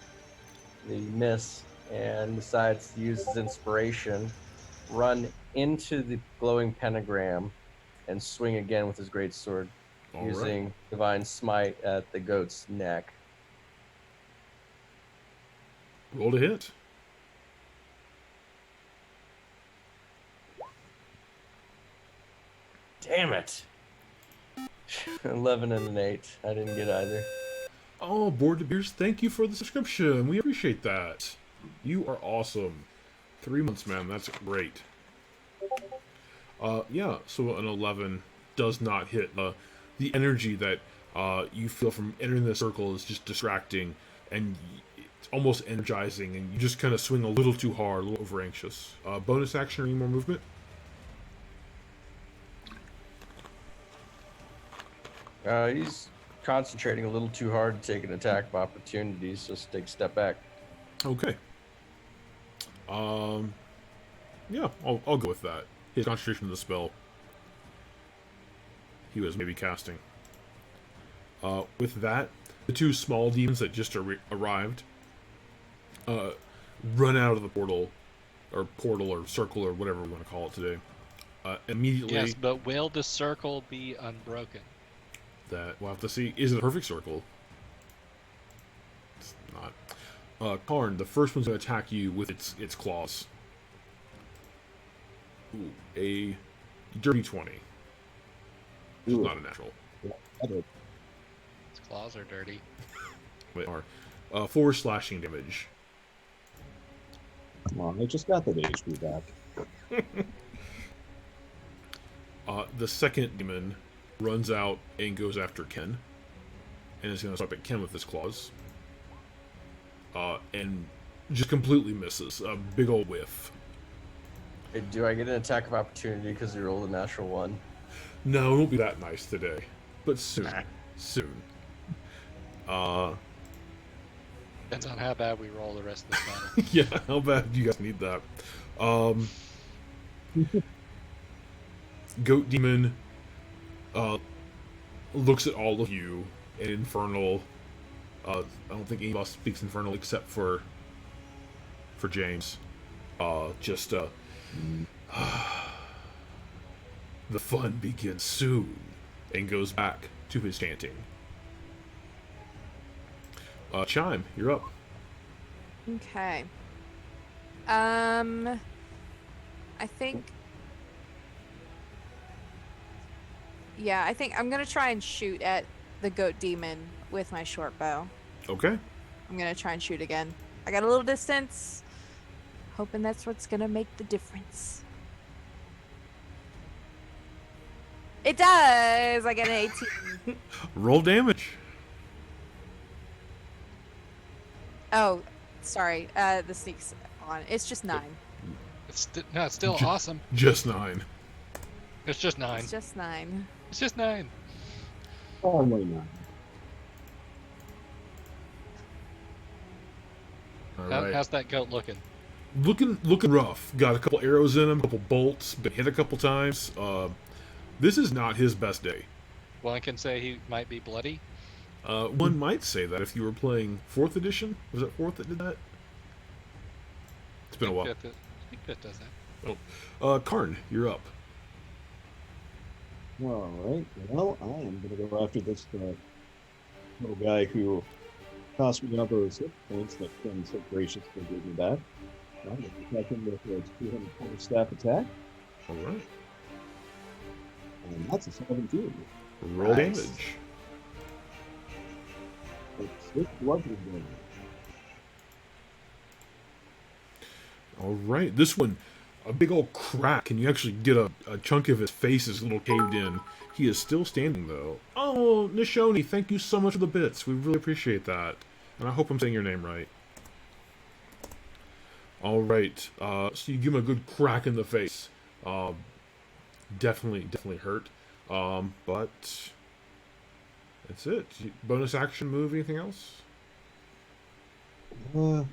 the miss and decides to use his inspiration, run into the glowing pentagram, and swing again with his greatsword, All using right. divine smite at the goat's neck. Roll to hit. Damn it! 11 and an 8. I didn't get either. Oh, Board to Beers, thank you for the subscription. We appreciate that. You are awesome. 3 months, man. That's great. Yeah, so an 11 does not hit. The energy that you feel from entering the circle is just distracting and it's almost energizing, and you just kind of swing a little too hard, a little over anxious. Bonus action or any more movement? He's concentrating a little too hard to take an attack of opportunity, so take a step back. Okay. Yeah, I'll go with that. His concentration of the spell he was maybe casting. With that, the two small demons that just arrived run out of the portal or circle or whatever we want to call it today. Immediately, Yes, but will the circle be unbroken? that we'll have to see. Is it a perfect circle? It's not. Karn, the first one's going to attack you with its claws. Ooh, a dirty 20. Which is Ooh. not a natural. I did. Its claws are dirty. They are. 4 slashing damage. Come on, I just got that HP back. The second demon runs out and goes after Ken. And is going to swipe at Ken with his claws. And just completely misses. A big old whiff. Hey, do I get an attack of opportunity because you rolled a natural 1? No, it won't be that nice today. But soon. Soon. Depends on how bad we roll the rest of the battle. Yeah, how bad do you guys need that? Goat Demon looks at all of you, and Infernal. I don't think any of us speaks Infernal except for James. The fun begins soon, and goes back to his chanting. Chime, you're up. Okay. I think. Yeah, I think I'm gonna try and shoot at the goat demon with my short bow. Okay. I'm gonna try and shoot again. I got a little distance, hoping that's what's gonna make the difference. It does! I get an 18. Roll damage. Oh, sorry. The sneak's on. It's just 9. It's still awesome. Just 9. It's just 9. It's just 9. It's just 9. Only not. All right. How's that goat looking? Looking rough. Got a couple arrows in him, a couple bolts, been hit a couple times. This is not his best day. One can say he might be bloody. One might say that if you were playing 4th edition. Was it 4th that did that? It's been a while. I think that does that. Karn, you're up. All right. Well, I am going to go after this little guy who cost me a number of hit points that Ken so graciously gave me back. I'm going to attack him with a 200 staff attack, All right. and that's a 17. Roll Nice. damage. It's 6 bludgeoning damage. All right. This one, a big old crack, and you actually get a chunk of his face is a little caved in. He is still standing, though. Oh, Nishoni, thank you so much for the bits. We really appreciate that. And I hope I'm saying your name right. All right. So you give him a good crack in the face. Definitely hurt. But that's it. Bonus action move, anything else? No,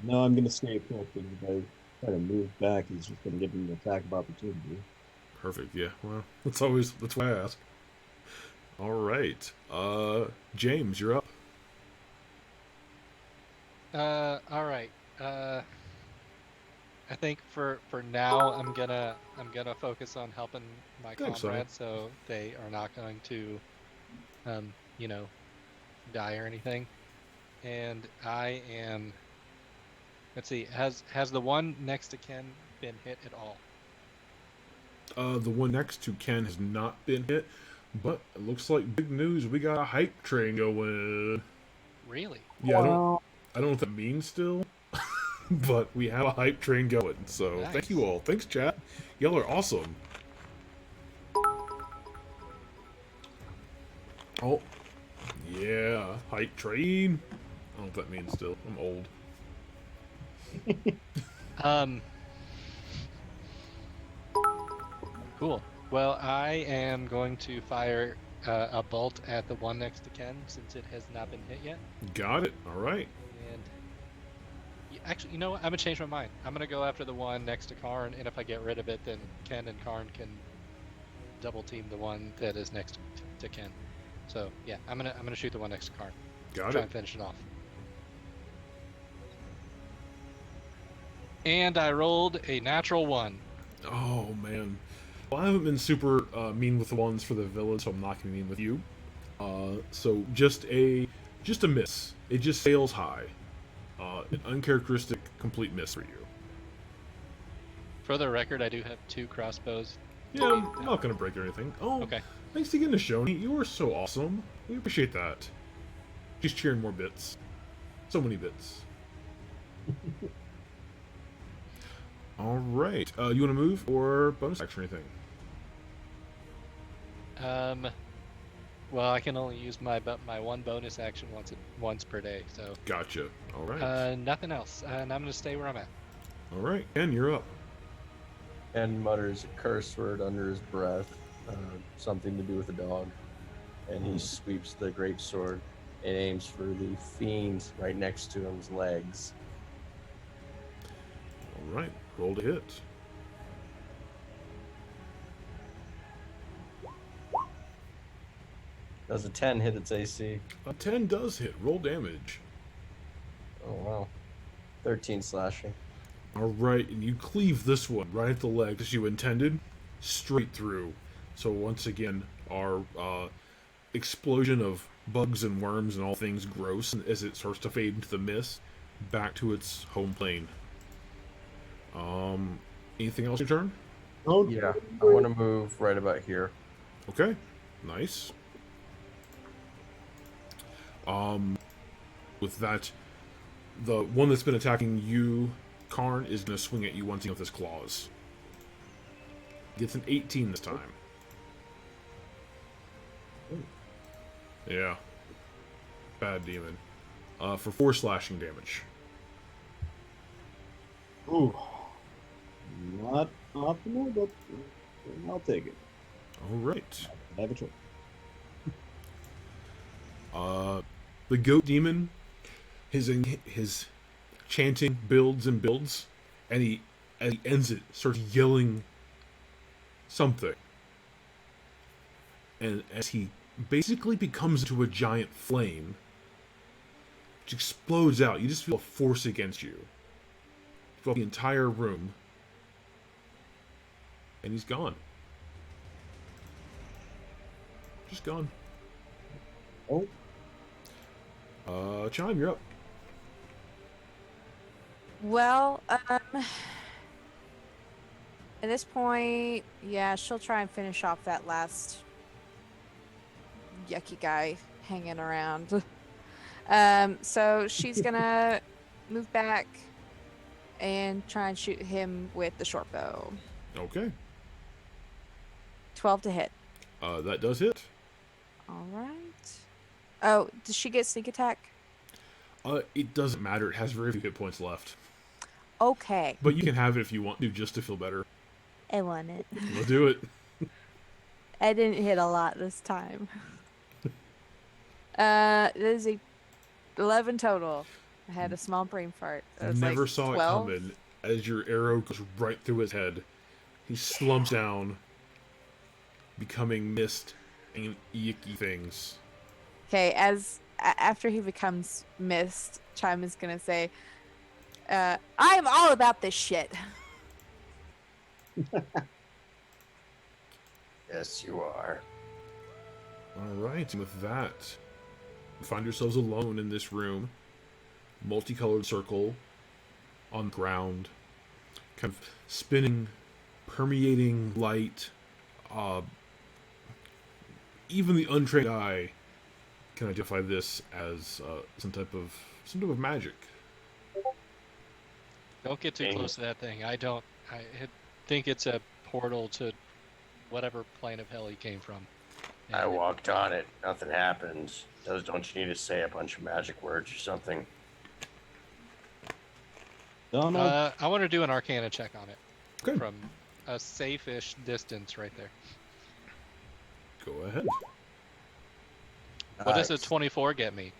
I'm going to stay put, and if I try to move back, he's just going to give me an attack of opportunity. Perfect, yeah. Well, that's why I ask. All right. James, you're up. All right. I think for now I'm gonna focus on helping my Thanks, Simon. comrades, so they are not going to, die or anything. And I am. Let's see. Has the one next to Ken been hit at all? The one next to Ken has not been hit, but it looks like big news. We got a hype train going. Really? Yeah, Wow. I don't know what that means still, but we have a hype train going. So Nice. Thank you all. Thanks, chat. Y'all are awesome. Oh, yeah. Hype train. I don't know what that means still. I'm old. Um, cool. Well, I am going to fire a bolt at the one next to Ken since it has not been hit yet. Got it. All right. And actually, you know what? I'm gonna change my mind. I'm gonna go after the one next to Karn, and if I get rid of it, then Ken and Karn can double team the one that is next to Ken. So yeah, I'm gonna shoot the one next to Karn. Got Try it. and finish it off. And I rolled a natural 1. Oh, man. Well, I haven't been super mean with the ones for the village, so I'm not going to be mean with you. So just a miss. It just sails high. An uncharacteristic complete miss for you. For the record, I do have 2 crossbows. Yeah, I'm not going to break or anything. Oh, Okay. thanks again to Shoni. You are so awesome. We appreciate that. She's cheering more bits. So many bits. All right. You want to move or bonus action or anything? Well, I can only use my one bonus action once per day, so Gotcha. All right. nothing else. And I'm gonna stay where I'm at. All right. Ken, you're up. And mutters a curse word under his breath, something to do with a dog. And he sweeps the great sword and aims for the fiend right next to him's legs. All right. Roll to hit. Does a 10 hit its AC? A 10 does hit. Roll damage. Oh, wow. 13 slashing. All right, and you cleave this one right at the leg as you intended, straight through. So once again, our explosion of bugs and worms and all things gross as it starts to fade into the mist, back to its home plane. Anything else your turn? Oh, Yeah, I want to move right about here. Okay, nice. With that, the one that's been attacking you, Karn, is going to swing at you once again with his claws. Gets an 18 this time. Yeah. Bad demon. For 4 slashing damage. Ooh. Not optimal, but I'll take it. Alright. I have a choice. The goat demon, his chanting builds and builds, and as he ends it, starts yelling something. And as he basically becomes into a giant flame, which explodes out, you just feel a force against you. Throughout the entire room. And he's gone. Just gone. Oh, Chime, you're up. Well, at this point, yeah, she'll try and finish off that last yucky guy hanging around. So she's gonna move back and try and shoot him with the short bow. Okay. 12 to hit. That does hit. All right. Oh, does she get sneak attack? It doesn't matter. It has very few hit points left. Okay. But you can have it if you want to, just to feel better. I want it. We'll do it. I didn't hit a lot this time. That is a 11 total. I had a small brain fart. It was Never like saw 12. it coming. As your arrow goes right through his head, he slumps down, becoming mist and icky things. Okay, after he becomes mist, Chime is gonna say, "I'm all about this shit." Yes, you are. All right, and with that, you find yourselves alone in this room. Multicolored circle on the ground, kind of spinning, permeating light. Even the untrained eye can identify this as some type of magic. Don't get too Dang. close to that thing. I think it's a portal to whatever plane of hell he came from. I And, walked on it. Nothing happens. Don't you need to say a bunch of magic words or something? Donald, I want to do an Arcana check on it Okay, from a safe-ish distance right there. go ahead. What does a Nice. 24 get me?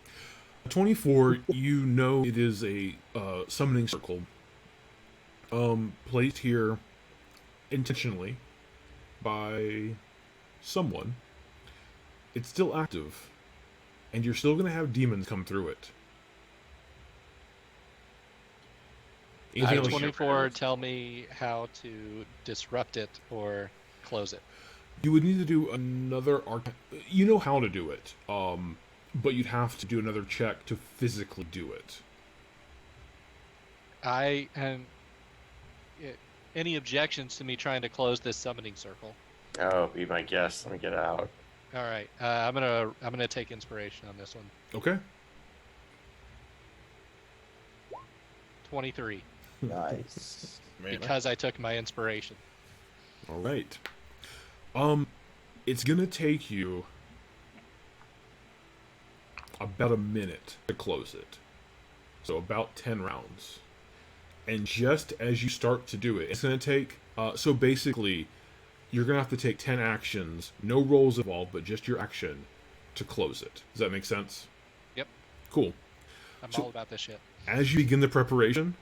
24, you know it is a summoning circle placed here intentionally by someone. It's still active, and you're still going to have demons come through it. Anything Does else? 24 tell me how to disrupt it or close it? You would need to do another You know how to do it, but you'd have to do another check to physically do it. I am. Any objections to me trying to close this summoning circle? Oh, be my guest. Let me get out. All right, I'm gonna take inspiration on this one. Okay. 23 Nice. Man, because I took my inspiration. all right. It's gonna take you about a minute to close it. So about 10 rounds. And just as you start to do it, it's gonna take, so basically, you're gonna have to take 10 actions, no rolls involved, but just your action to close it. Does that make sense? Yep, Cool. I'm So- all about this shit. As you begin the preparation,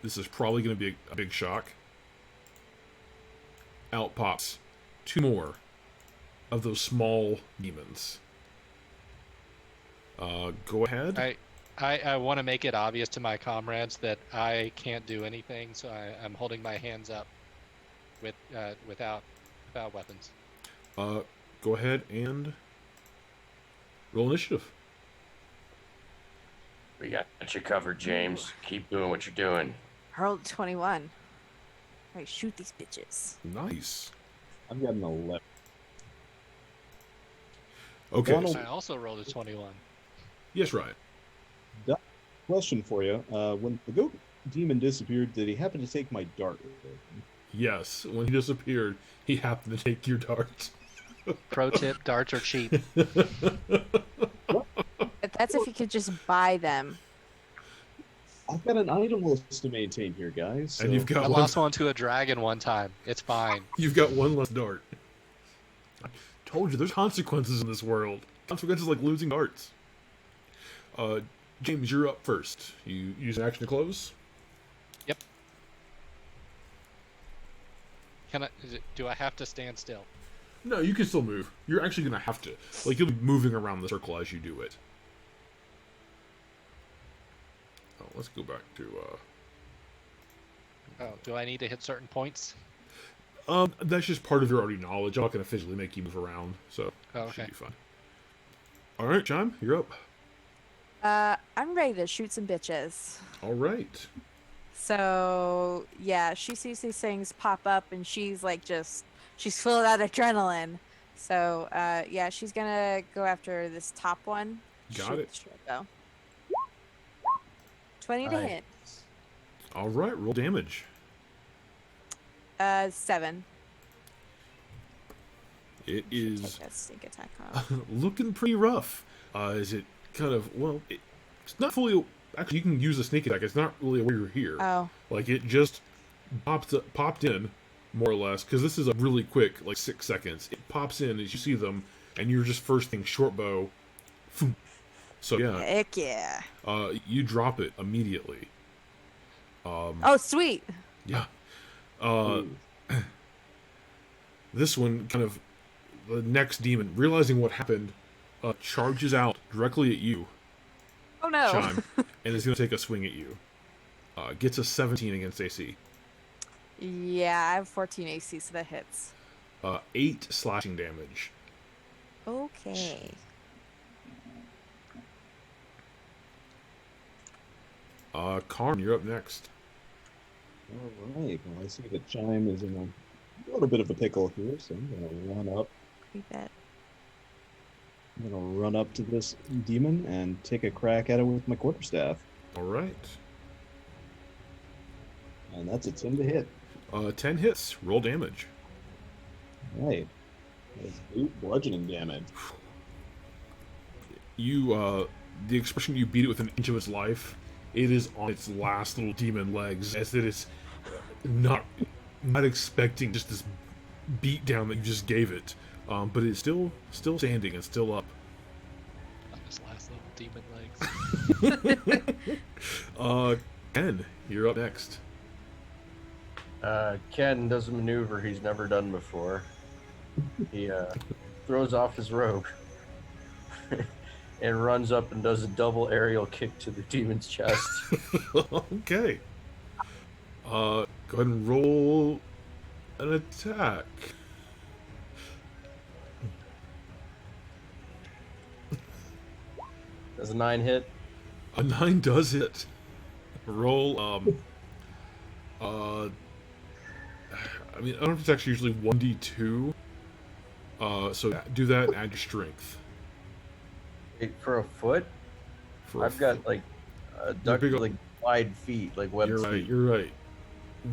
this is probably gonna be a big shock. Out pops 2 more of those small demons. Go ahead. I want to make it obvious to my comrades that I can't do anything, so I'm holding my hands up without weapons. Go ahead and roll initiative. We got you covered, James. Keep doing what you're doing. I rolled 21. All right, shoot these bitches. Nice. I've got an 11. Okay. Donald- I also rolled a 21. Yes, Ryan. Question for you. When the goat demon disappeared, did he happen to take my dart? Yes. When he disappeared, he happened to take your darts. Pro tip: darts are cheap. But that's if you could just buy them. I've got an item list to maintain here, guys. So And you've got I one. lost one to a dragon one time. It's fine. You've got one less dart. I told you, there's consequences in this world. Consequences like losing darts. James, you're up first. You use an action to close. Yep. Do I have to stand still? No, you can still move. You're actually gonna have to. Like, you'll be moving around the circle as you do it. Oh, let's go back to, Oh, do I need to hit certain points? that's just part of your already knowledge. I'm not gonna physically make you move around, so Oh, it okay. should be fine. Alright, Chime, you're up. I'm ready to shoot some bitches. Alright. So yeah, she sees these things pop up, and she's like, she's full of that adrenaline. So yeah, she's gonna go after this top one. Got it. Shoot, go. 20 to Nice. hit. Alright, roll damage. 7. It is Take that sneak attack off. looking pretty rough. Is it kind of, well, it's not fully, actually you can use a sneak attack, it's not really where you're here. Oh, Like, it just popped in, more or less, because this is a really quick, like 6 seconds. It pops in as you see them, and you're just first thing short bow. Phoom. So yeah, heck yeah. you drop it immediately. Oh, sweet. Yeah. Ooh. This one kind of, the next demon, realizing what happened, charges out directly at you, Oh no. Chime, and is going to take a swing at you. Gets a 17 against AC. Yeah, I have 14 AC, so that hits. 8 slashing damage. Okay. Karn, you're up next. All right. Well, I see that Chime is in a little bit of a pickle here, so I'm gonna run up. We bet. I'm gonna run up to this demon and take a crack at it with my quarterstaff, Alright. and that's a 10 to hit. 10 hits. Roll damage. All right. That's 8 bludgeoning damage. You, the expression you beat it with an inch of its life, it is on its last little demon legs, as it is not expecting just this beat down that you just gave it. But it's still standing and still up. On his last little demon legs. Ken, you're up next. Ken does a maneuver he's never done before. He throws off his robe and runs up and does a double aerial kick to the demon's chest. Okay. Go ahead and roll an attack. Does a 9 hit? A 9 does hit. Roll, I mean, unarmed attacks are usually 1d2. So do that and add your strength. For a foot? I've got like a duck big- like wide feet, like web You're feet. right, you're right.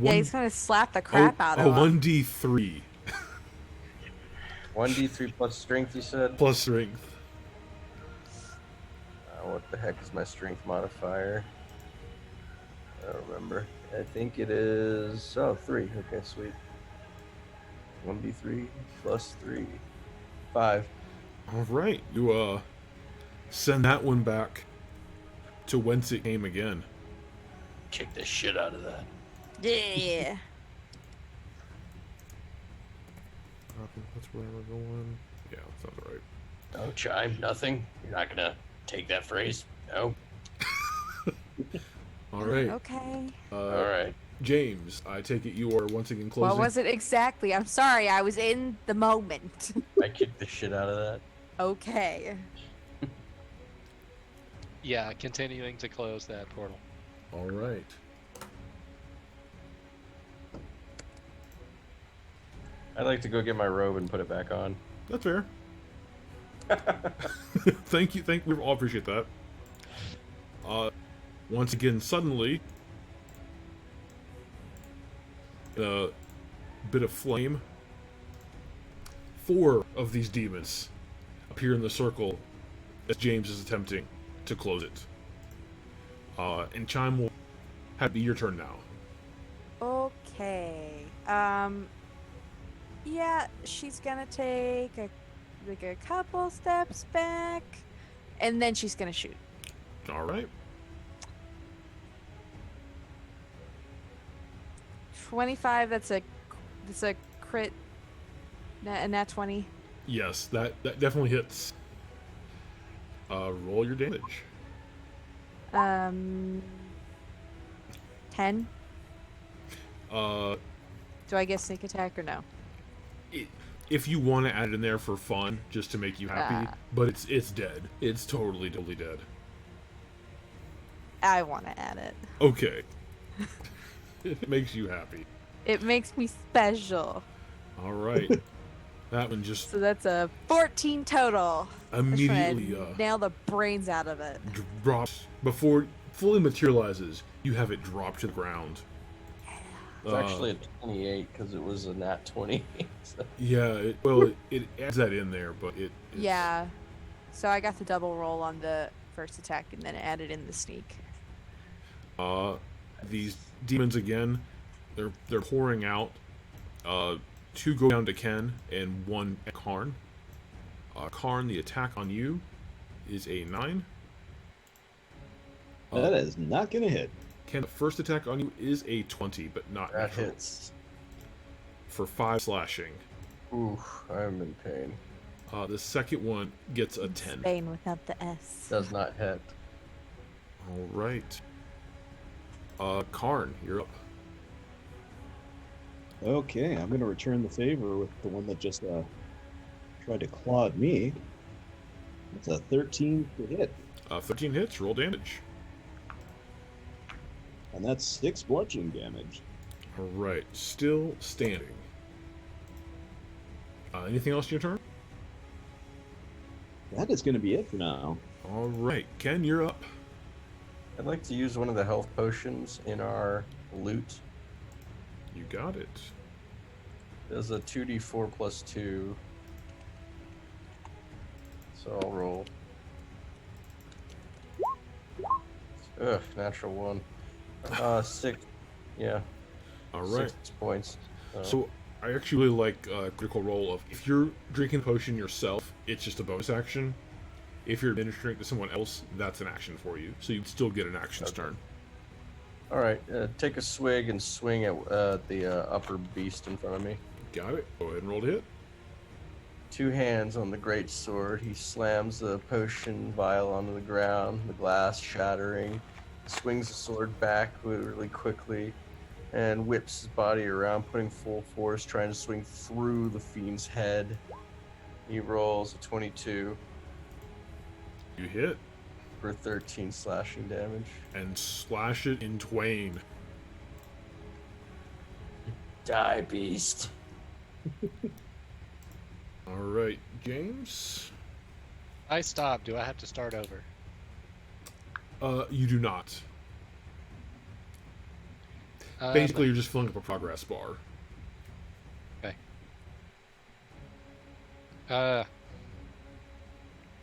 Yeah, he's gonna slap the crap out of him. 1d3 1d3 plus strength, you said? plus strength. What the heck is my strength modifier? I don't remember. I think it is 3. Okay, sweet. 1d3 plus 3. 5. Alright, you, send that one back to whence it came again. Kick the shit out of that. Yeah. That's where we're going. Yeah, that sounds right. No, Chime, nothing. You're not gonna take that phrase? No? Alright. Okay. Alright. James, I take it you are once again closing. What was it exactly? I'm sorry, I was in the moment. I kicked the shit out of that. Okay. Yeah, continuing to close that portal. Alright. I'd like to go get my robe and put it back on. That's fair. Thank you. We all appreciate that. Once again, suddenly, a bit of flame. 4 of these demons appear in the circle as James is attempting to close it. And Chime will have it be your turn now. Okay. Yeah, she's gonna take a couple steps back, and then she's gonna shoot. All right. 25. That's a crit. A nat 20. Yes, that definitely hits. Roll your damage. 10. Uh, Do I get sneak attack or no? if you want to add it in there for fun, just to make you happy, but it's dead. It's totally dead. I want to add it. Okay. It makes you happy. It makes me special. All right. That one just So that's a 14 total. immediately Just trying to nail the brains out of it. drops before it fully materializes. You have it drop to the ground. It's actually a 28 because it was a nat 20. So. Yeah, it adds that in there, but it's, Yeah. So I got the double roll on the first attack and then added in the sneak. These demons again, they're pouring out. 2 go down to Ken and 1 at Karn. Karn, the attack on you is a 9. That is not gonna hit. Ken, the first attack on you is a 20, but not That natural. hits. For 5 slashing. Ooh, I'm in pain. The second one gets a 10. Spain without the S. Does not hit. All right. Karn, you're up. Okay, I'm gonna return the favor with the one that just tried to claw at me. It's a 13 to hit, 13 hits, roll damage. and that's 6 bludgeoning damage. All right, still standing. Anything else in your turn? That is gonna be it for now. All right, Ken, you're up. I'd like to use one of the health potions in our loot. You got it. There's a 2d4 plus 2. So I'll roll. Ugh, natural 1. 6. Yeah, All right. 6 points. So I actually really like Critical Role of if you're drinking the potion yourself, it's just a bonus action. If you're administering it to someone else, that's an action for you. So you'd still get an action turn. All right, take a swig and swing at the upper beast in front of me. Got it. Go ahead and roll to hit. 2 hands on the great sword. He slams the potion vial onto the ground, the glass shattering, swings the sword back really quickly, and whips his body around, putting full force, trying to swing through the fiend's head. He rolls a 22 You hit for 13 slashing damage. and slash it in twain. Die, beast. All right, James. I stop. Do I have to start over? You do not. Um, Basically, you're just filling up a progress bar. Okay.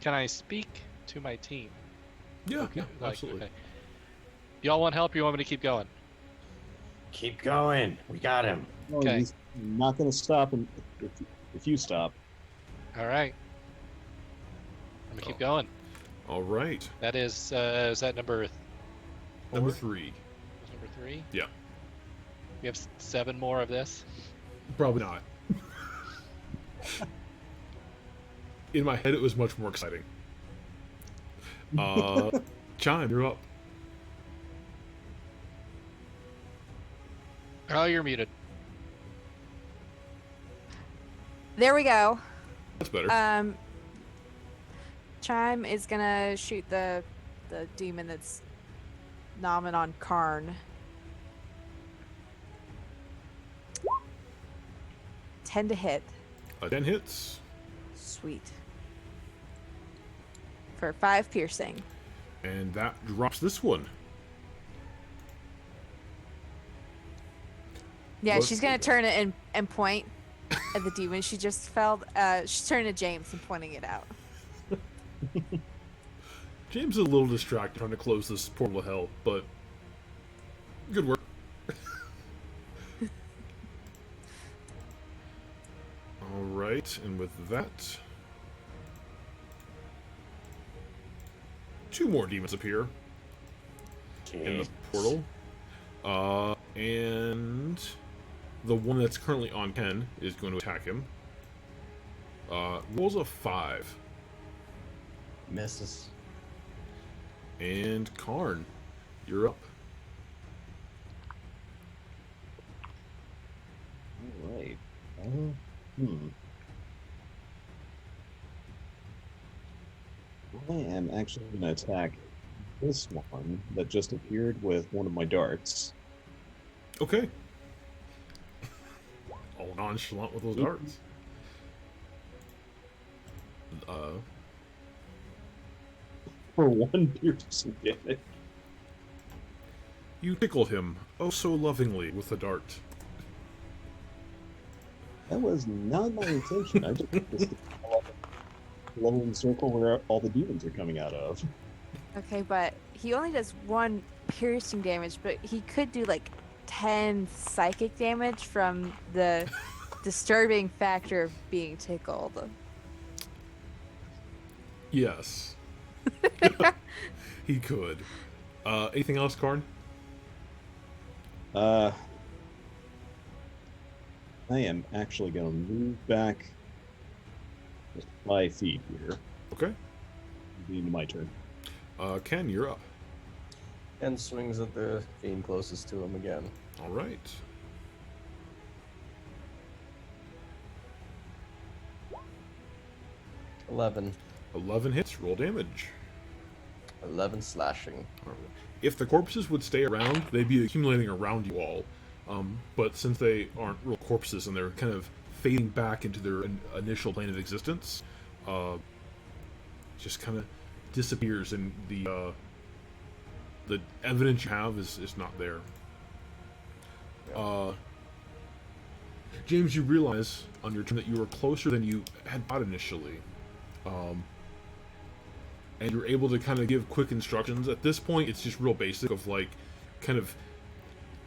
Can I speak to my team? Yeah, Okay, yeah, absolutely. okay. Y'all want help? Or you want me to keep going? Keep going. We got him. Well, Okay. he's not going to stop if you stop. All right. I'm gonna keep going. All right. That is that number Number 4? 3. That's number 3. Yeah. We have 7 more of this. Probably not. In my head, it was much more exciting. Chime, you're up. Oh, you're muted. There we go. That's better. Chime is gonna shoot the demon that's nomming on Karn. 10 to hit. 10 hits. Sweet. For 5 piercing. And that drops this one. Yeah, Let's she's gonna see. turn it and point at the demon she just felled. She's turning to James and pointing it out. James is a little distracted trying to close this portal of hell, but good work. All right, and with that, 2 more demons appear in the portal. And the one that's currently on Ken is going to attack him. Rolls a 5. Misses. And Karn, you're up. All right. I am actually going to attack this one that just appeared with one of my darts. Okay. All nonchalant with those darts. For 1 piercing damage. You tickle him, oh so lovingly, with the dart. That was not my intention. I just this glowing circle where all the demons are coming out of. Okay, but he only does 1 piercing damage, but he could do like 10 psychic damage from the disturbing factor of being tickled. Yes. He could. Anything else, Karn? I am actually going to move back just 5 feet here. Okay. Into my turn. Ken, you're up. And swings at the fiend closest to him again. All right. $11. 11 hits, roll damage. 11 slashing. If the corpses would stay around, they'd be accumulating around you all. But since they aren't real corpses and they're kind of fading back into their initial plane of existence, just kind of disappears, and the evidence you have is not there. James, you realize on your turn that you were closer than you had thought initially. and you're able to kind of give quick instructions. At this point, it's just real basic of like kind of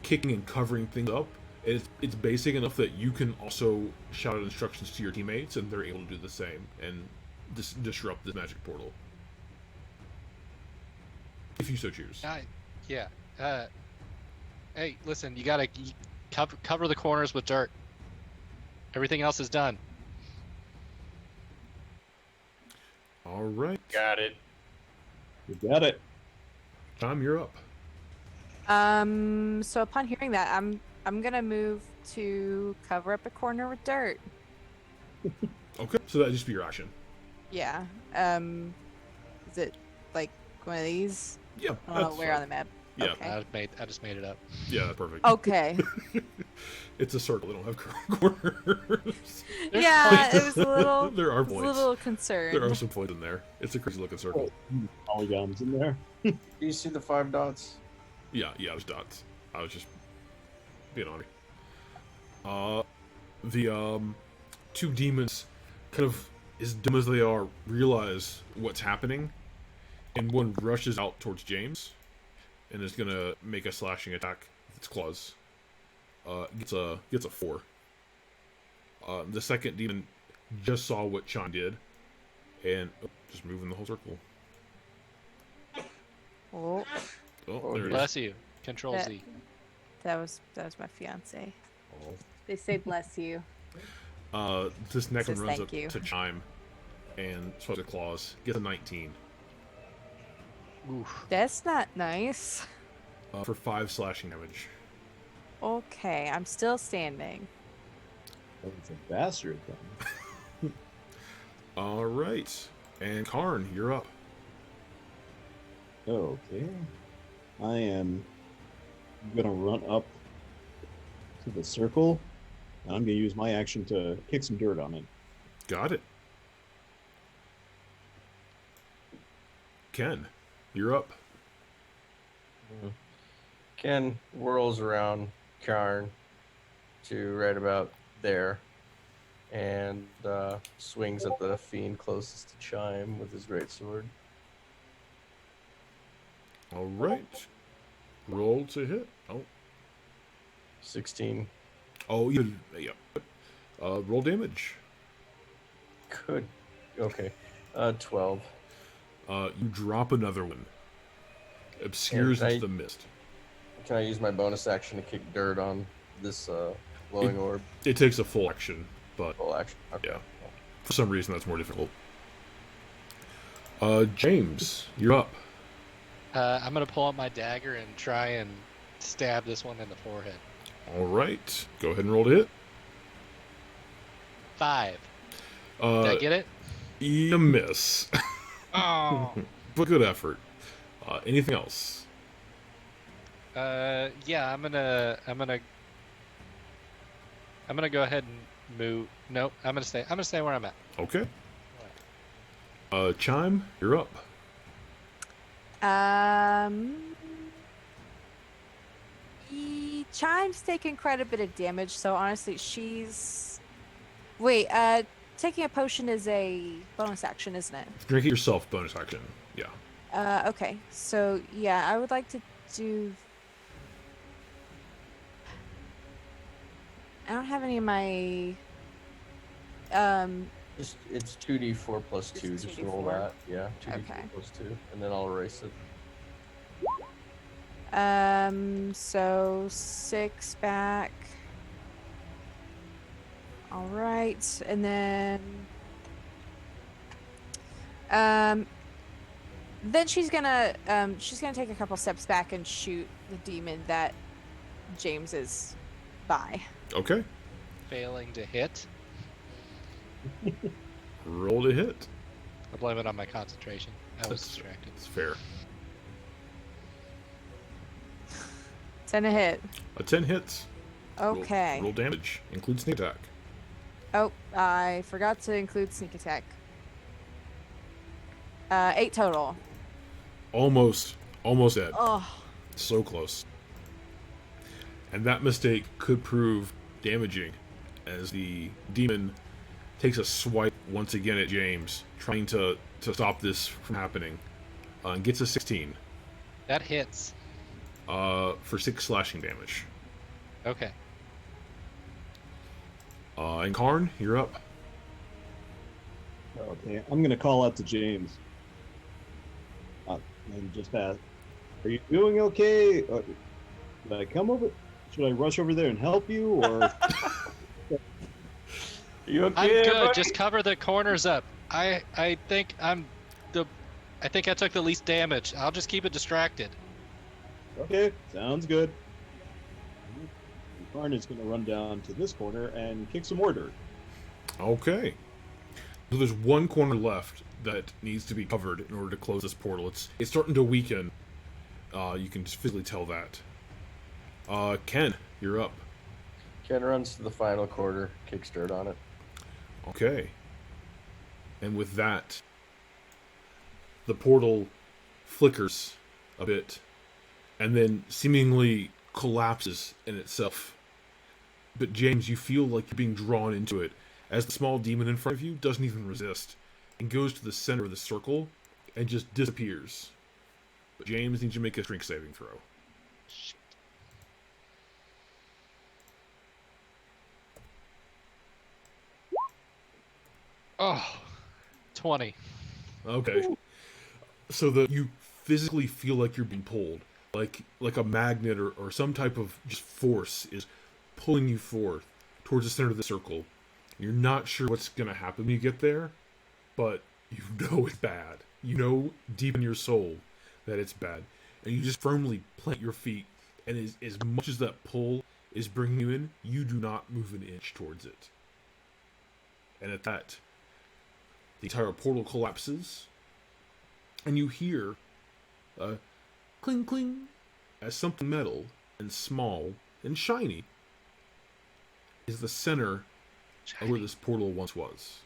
kicking and covering things up. It's basic enough that you can also shout out instructions to your teammates, and they're able to do the same and disrupt this magic portal. If you so choose. Yeah. Hey, listen, you gotta cover the corners with dirt. Everything else is done. All right. Got it. You got it. Tom, you're up. So upon hearing that, I'm gonna move to cover up a corner with dirt. Okay, so that'd just be your action. Yeah. Is it like one of these? Yeah. Oh, where fine. on the map? Yeah. Okay. I just made it up. Yeah, that's perfect. Okay. It's a circle. They don't have corners. Yeah, it was a little. There are I was a points. little concerned. There are some points in there. It's a crazy looking circle. Polygons in there. Do you see the 5 dots? Yeah, there's dots. I was just being on it. The two demons, kind of as dumb as they are, realize what's happening, and one rushes out towards James, and is gonna make a slashing attack with its claws. Gets a 4. The second demon just saw what Sean did, and just moving the whole circle. Oh, Oh, there it is. Bless you. Control That- Z. that was my fiance. Oh. They say bless you. This next one Says runs thank up you. to Chime, and swipes the claws. Gets a 19 Oof. That's not nice. for 5 slashing damage. Okay, I'm still standing. Oh, it's a bastard then. All right, and Karn, you're up. Okay. I am gonna run up to the circle, and I'm gonna use my action to kick some dirt on it. Got it. Ken, you're up. Ken whirls around Karn to right about there and swings at the fiend closest to Chime with his greatsword. All right. Roll to hit. 16. Oh, yeah. Roll damage. Good. Okay. 12. You drop another one. Obscures And I- into the mist. Can I use my bonus action to kick dirt on this glowing orb? It takes a full action, but Full action. Okay. yeah, for some reason that's more difficult. James, you're up. I'm gonna pull out my dagger and try and stab this one in the forehead. All right, go ahead and roll to hit. 5. Did I get it? You miss, Oh. but good effort. Anything else? Yeah, I'm gonna go ahead and move. Nope, I'm gonna stay where I'm at. Okay. Chime, you're up. Chime's taking quite a bit of damage, so honestly, she's. Wait, taking a potion is a bonus action, isn't it? Drink it yourself, bonus action. Yeah. Okay, so yeah, I would like to do. I don't have any of my. It's 2d4 plus 2. Just Just roll 2d4. that. Yeah, 2d4 Okay. plus 2. And then I'll erase it. So 6 back. All right, and then she's gonna take a couple steps back and shoot the demon that James is by. Okay. Failing to hit. Roll to hit. I blame it on my concentration. I was distracted. It's fair. 10 a hit. A 10 hits. Okay. Roll damage. Include sneak attack. Oh, I forgot to include sneak attack. 8 total. Almost dead. Oh, So close. And that mistake could prove damaging as the demon takes a swipe once again at James, trying to to stop this from happening. And gets a 16 That hits. for 6 slashing damage. Okay. And Karn, you're up. Okay, I'm gonna call out to James and just ask, "Are you doing okay? Should I come over? Should I rush over there and help you, or?" You I'm okay, good. buddy? Just cover the corners up. I think I think I took the least damage. I'll just keep it distracted. Okay, sounds good. Karn is gonna run down to this corner and kick some more dirt. Okay. So there's one corner left that needs to be covered in order to close this portal. It's starting to weaken. You can just physically tell that. Ken, you're up. Ken runs to the final quarter, kicks dirt on it. Okay. And with that, the portal flickers a bit and then seemingly collapses in itself. But James, you feel like you're being drawn into it as the small demon in front of you doesn't even resist and goes to the center of the circle and just disappears. But James needs you to make a strength saving throw. Shit. Oh, 20. Okay. So that you physically feel like you're being pulled, like a magnet or some type of just force is pulling you forth towards the center of the circle. You're not sure what's going to happen when you get there, but you know it's bad. You know deep in your soul that it's bad. And you just firmly plant your feet, and as much as that pull is bringing you in, you do not move an inch towards it. And at that, the entire portal collapses, and you hear a cling cling as something metal and small and shiny is the center of where this portal once was.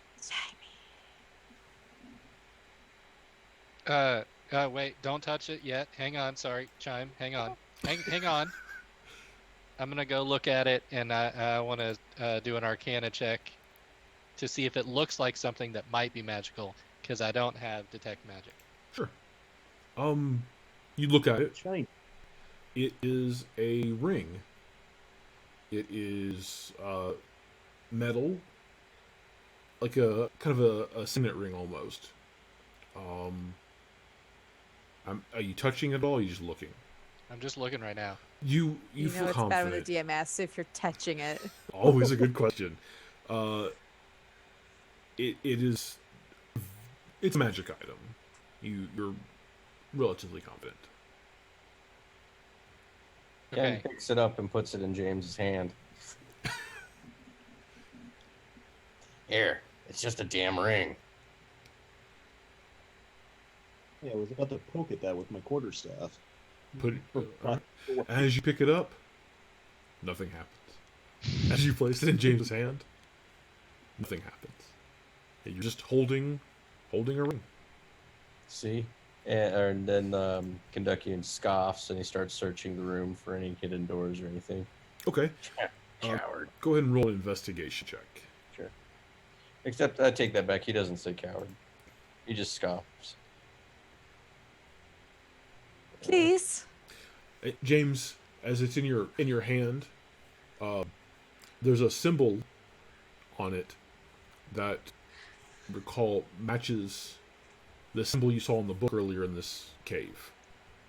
Wait, don't touch it yet. Hang on, sorry, Chime. Hang on. Hang on. I'm gonna go look at it, and I want to do an Arcana check to see if it looks like something that might be magical, because I don't have Detect Magic. Sure. You look at it. Shine. It is a ring. It is metal, like a kind of a signet ring almost. Are you touching it all? Or are you just looking? I'm just looking right now. You You feel know it's bad confident. with a DMS if you're touching it. Always a good question. It is. It's a magic item. You're relatively confident. Ken Okay. picks it up and puts it in James's hand. Here, it's just a damn ring. Yeah, I was about to poke at that with my quarterstaff. Put it, as you pick it up, nothing happens. As you place it in James's hand, nothing happens. You're just holding a ring. See? And then Kenduckian scoffs and he starts searching the room for any hidden doors or anything. Okay. Coward. Go ahead and roll an investigation check. Sure. Except I take that back. He doesn't say coward. He just scoffs. Please. James, as it's in your hand, there's a symbol on it that recall matches the symbol you saw in the book earlier in this cave.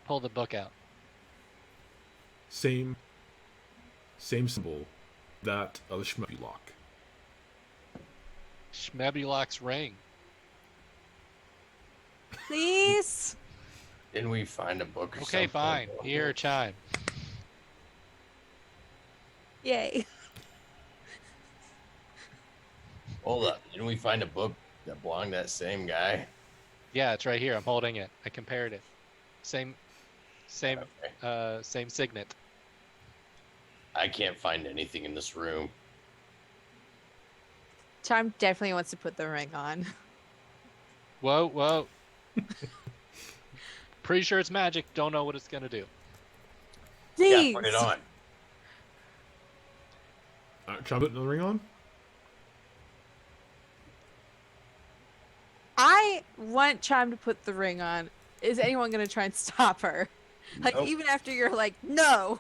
Pull the book out. Same symbol, that of the Schmebulok. Schmebulok's ring. Please. Didn't we find a book or Okay, something? fine. Here, Chime. Yay. Hold up. Didn't we find a book that belonged to that same guy? Yeah, it's right here. I'm holding it. I compared it. Same Okay. same signet. I can't find anything in this room. Charm definitely wants to put the ring on. Whoa. Pretty sure it's magic. Don't know what it's gonna do. Please. Yeah, put it on. Try putting the ring on? I want Chime to put the ring on, is anyone going to try and stop her? Like, Nope. even after you're like, no.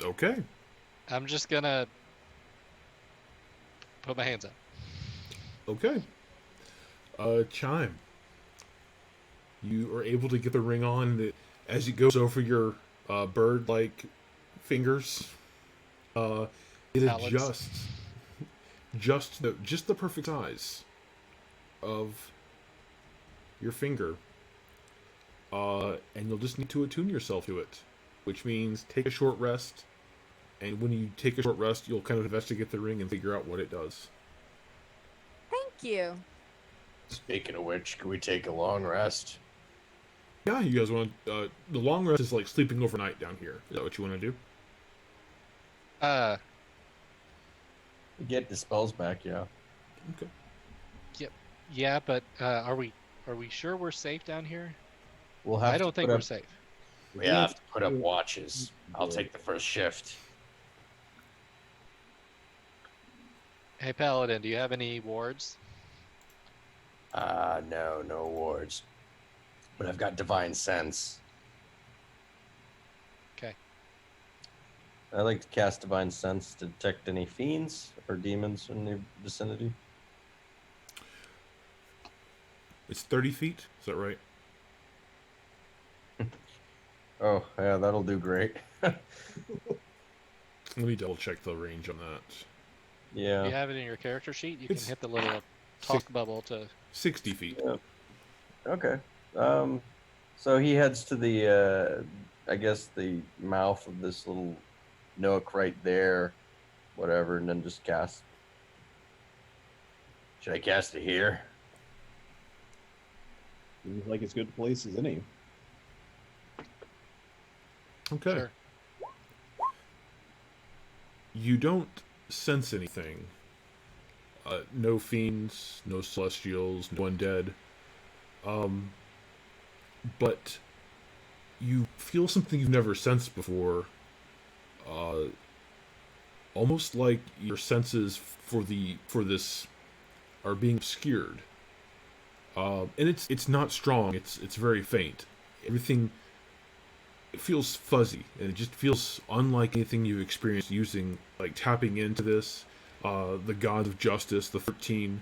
Okay. I'm just gonna put my hands up. Okay. Chime. You are able to get the ring on as it goes over your bird-like fingers. It Alex. adjusts just the perfect size of your finger. And you'll just need to attune yourself to it, which means take a short rest. And when you take a short rest, you'll kind of investigate the ring and figure out what it does. Thank you. Speaking of which, can we take a long rest? Yeah, you guys want the long rest is like sleeping overnight down here. Is that what you want to do? Get the spells back, yeah. Okay. Yeah, but are we sure we're safe down here? We'll have I to don't think put we're up- safe. We have to put up watches. I'll take the first shift. Hey, Paladin, do you have any wards? No wards. But I've got divine sense. Okay. I like to cast Divine Sense to detect any fiends or demons in the vicinity. It's 30 feet. Is that right? Oh, yeah, that'll do great. Let me double check the range on that. Yeah. You have it in your character sheet. You It's can hit the little six- talk bubble to. 60 feet. Yeah. Okay. So he heads to the, I guess the mouth of this little nook right there, whatever, and then just cast. Should I cast it here? Seems like as good a place as any. Okay. Sure. You don't sense anything. No fiends, no celestials, no undead. But you feel something you've never sensed before. Almost like your senses for this are being obscured. And it's not strong. It's very faint. Everything, it feels fuzzy, and it just feels unlike anything you've experienced using, like tapping into this. The gods of justice, the 13,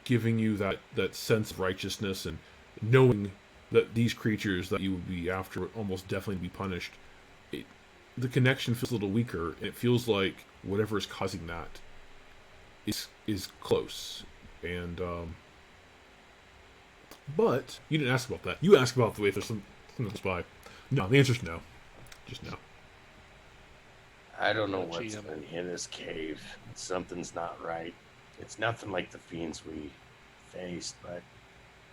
giving you that sense of righteousness and knowing that these creatures that you would be after would almost definitely be punished. The connection feels a little weaker, and it feels like whatever is causing that is close. And but you didn't ask about that. You asked about the way there's something close by. No, the answer's no. Just no. I don't know Don't what's cheat 'em. in this cave. Something's not right. It's nothing like the fiends we faced, but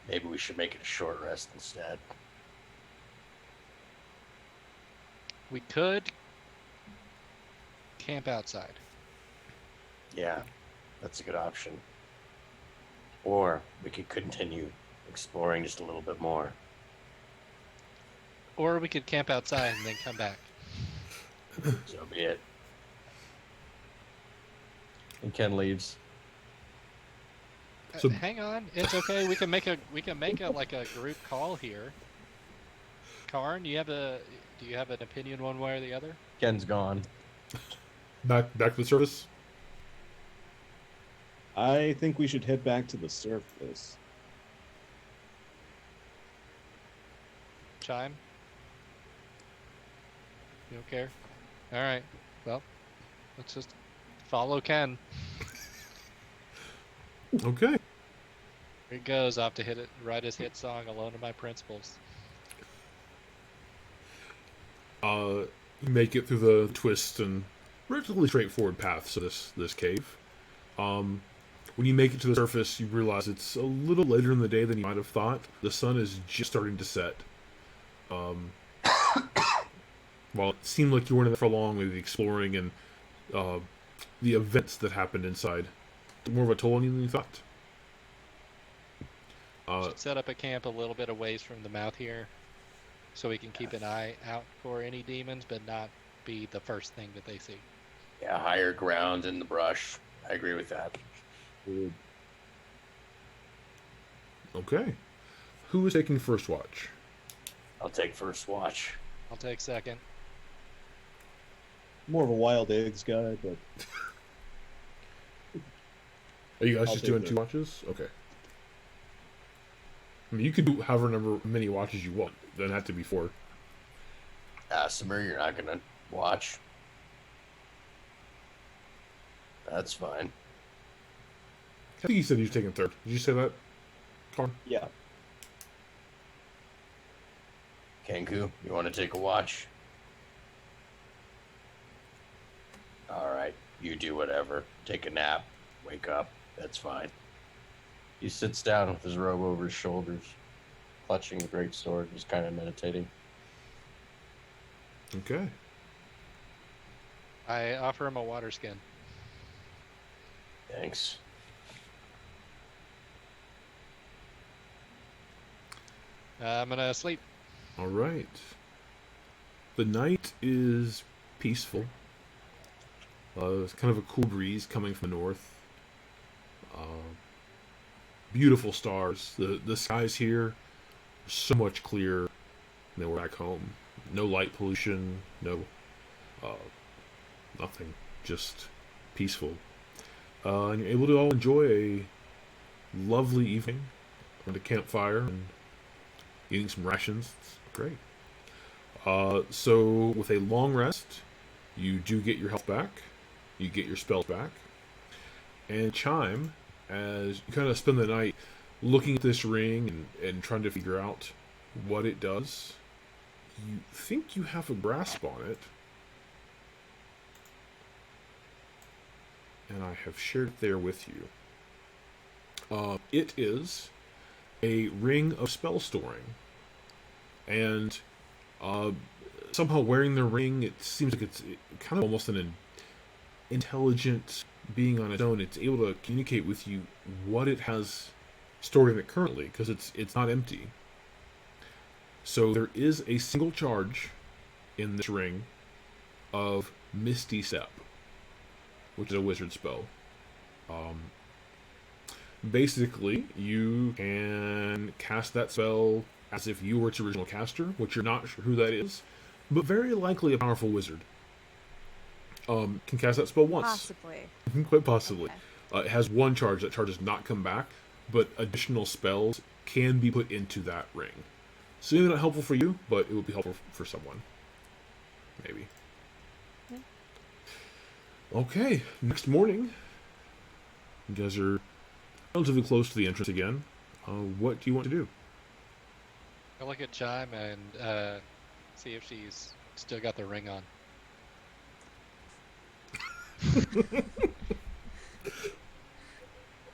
maybe we should make it a short rest instead. We could camp outside. Yeah, that's a good option. Or we could continue exploring just a little bit more. Or we could camp outside and then come back. So be it. And Ken leaves. So- Hang on, it's okay. We can make a like a group call here. Karn, do you have an opinion one way or the other? Ken's gone. Back to the surface. I think we should head back to the surface. Chime? You don't care? Alright. Well, let's just follow Ken. Okay. Here he goes off to write his hit song Alone in My Principles. You make it through the twists and relatively straightforward paths of this cave. When you make it to the surface, you realize it's a little later in the day than you might have thought. The sun is just starting to set. While it seemed like you weren't in there for long with the exploring and the events that happened inside, more of a toll on you than you thought. Should set up a camp a little bit away from the mouth here, so we can keep an eye out for any demons, but not be the first thing that they see. Yeah, higher ground in the brush. I agree with that. Good. Okay. Who is taking first watch? I'll take first watch. I'll take second. More of a wild eggs guy, but Are you guys I'll just take doing it. 2 watches? Okay. I mean, you could do however many watches you want. Doesn't have to be 4. Samir, you're not gonna watch. That's fine. I think you said you were taking third. Did you say that, Karn? yeah. Kenku, you want to take a watch? All right, you do whatever. Take a nap, wake up. That's fine. He sits down with his robe over his shoulders, clutching the great sword, just kind of meditating. Okay. I offer him a water skin. Thanks. I'm gonna sleep. All right. The night is peaceful. It's kind of a cool breeze coming from the north. Beautiful stars. The skies here are so much clearer than we're back home. No light pollution. No. Nothing. Just peaceful. And you're able to all enjoy a lovely evening around a campfire and eating some rations. It's great. So with a long rest, you do get your health back. You get your spells back. And Chime, as you kind of spend the night looking at this ring and trying to figure out what it does, you think you have a grasp on it. And I have shared it there with you. It is a ring of spell storing. And somehow wearing the ring, it seems like it's kind of almost an intelligent being on its own. It's able to communicate with you what it has stored in it currently, because it's not empty. So there is a single charge in this ring of Misty Step, which is a wizard spell. Basically, you can cast that spell as if you were its original caster, which you're not sure who that is, but very likely a powerful wizard. Can cast that spell once. Possibly. Quite possibly. Okay. It has one charge. That charge does not come back, but additional spells can be put into that ring. So maybe not helpful for you, but it would be helpful for someone. Maybe. Yeah. Okay, next morning, you guys are relatively close to the entrance again. What do you want to do? I'll look at Chime and see if she's still got the ring on.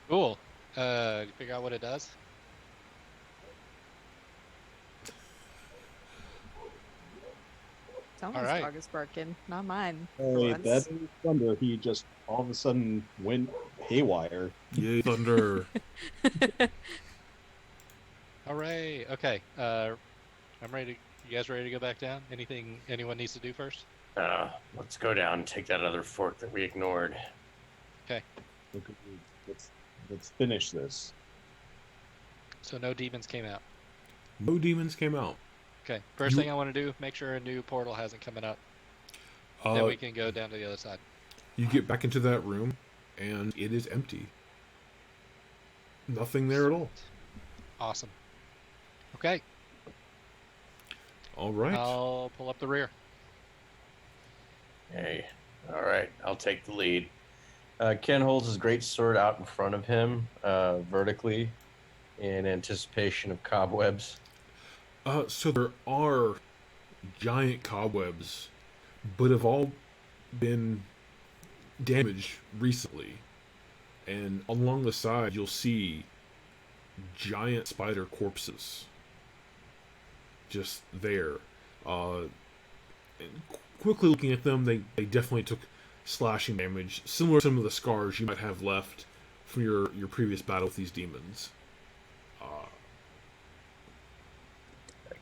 Cool. You figure out what it does? Someone's Alright. dog is barking, not mine. Hey, for that once. is thunder. He just all of a sudden went haywire. Yay, thunder! Hooray! Okay. I'm ready to. You guys ready to go back down? Anything anyone needs to do first? Let's go down and take that other fork that we ignored. Okay, let's finish this. So no demons came out. No demons came out. Okay. First You- thing I want to do, make sure a new portal hasn't coming up. Then we can go down to the other side. You get back into that room, and it is empty. Nothing there at all. Awesome. Okay. All right. I'll pull up the rear. Hey, all right, I'll take the lead. Ken holds his great sword out in front of him, vertically, in anticipation of cobwebs. So there are giant cobwebs, but have all been damaged recently. And along the side, you'll see giant spider corpses just there. And quickly looking at them, they definitely took slashing damage, similar to some of the scars you might have left from your previous battle with these demons.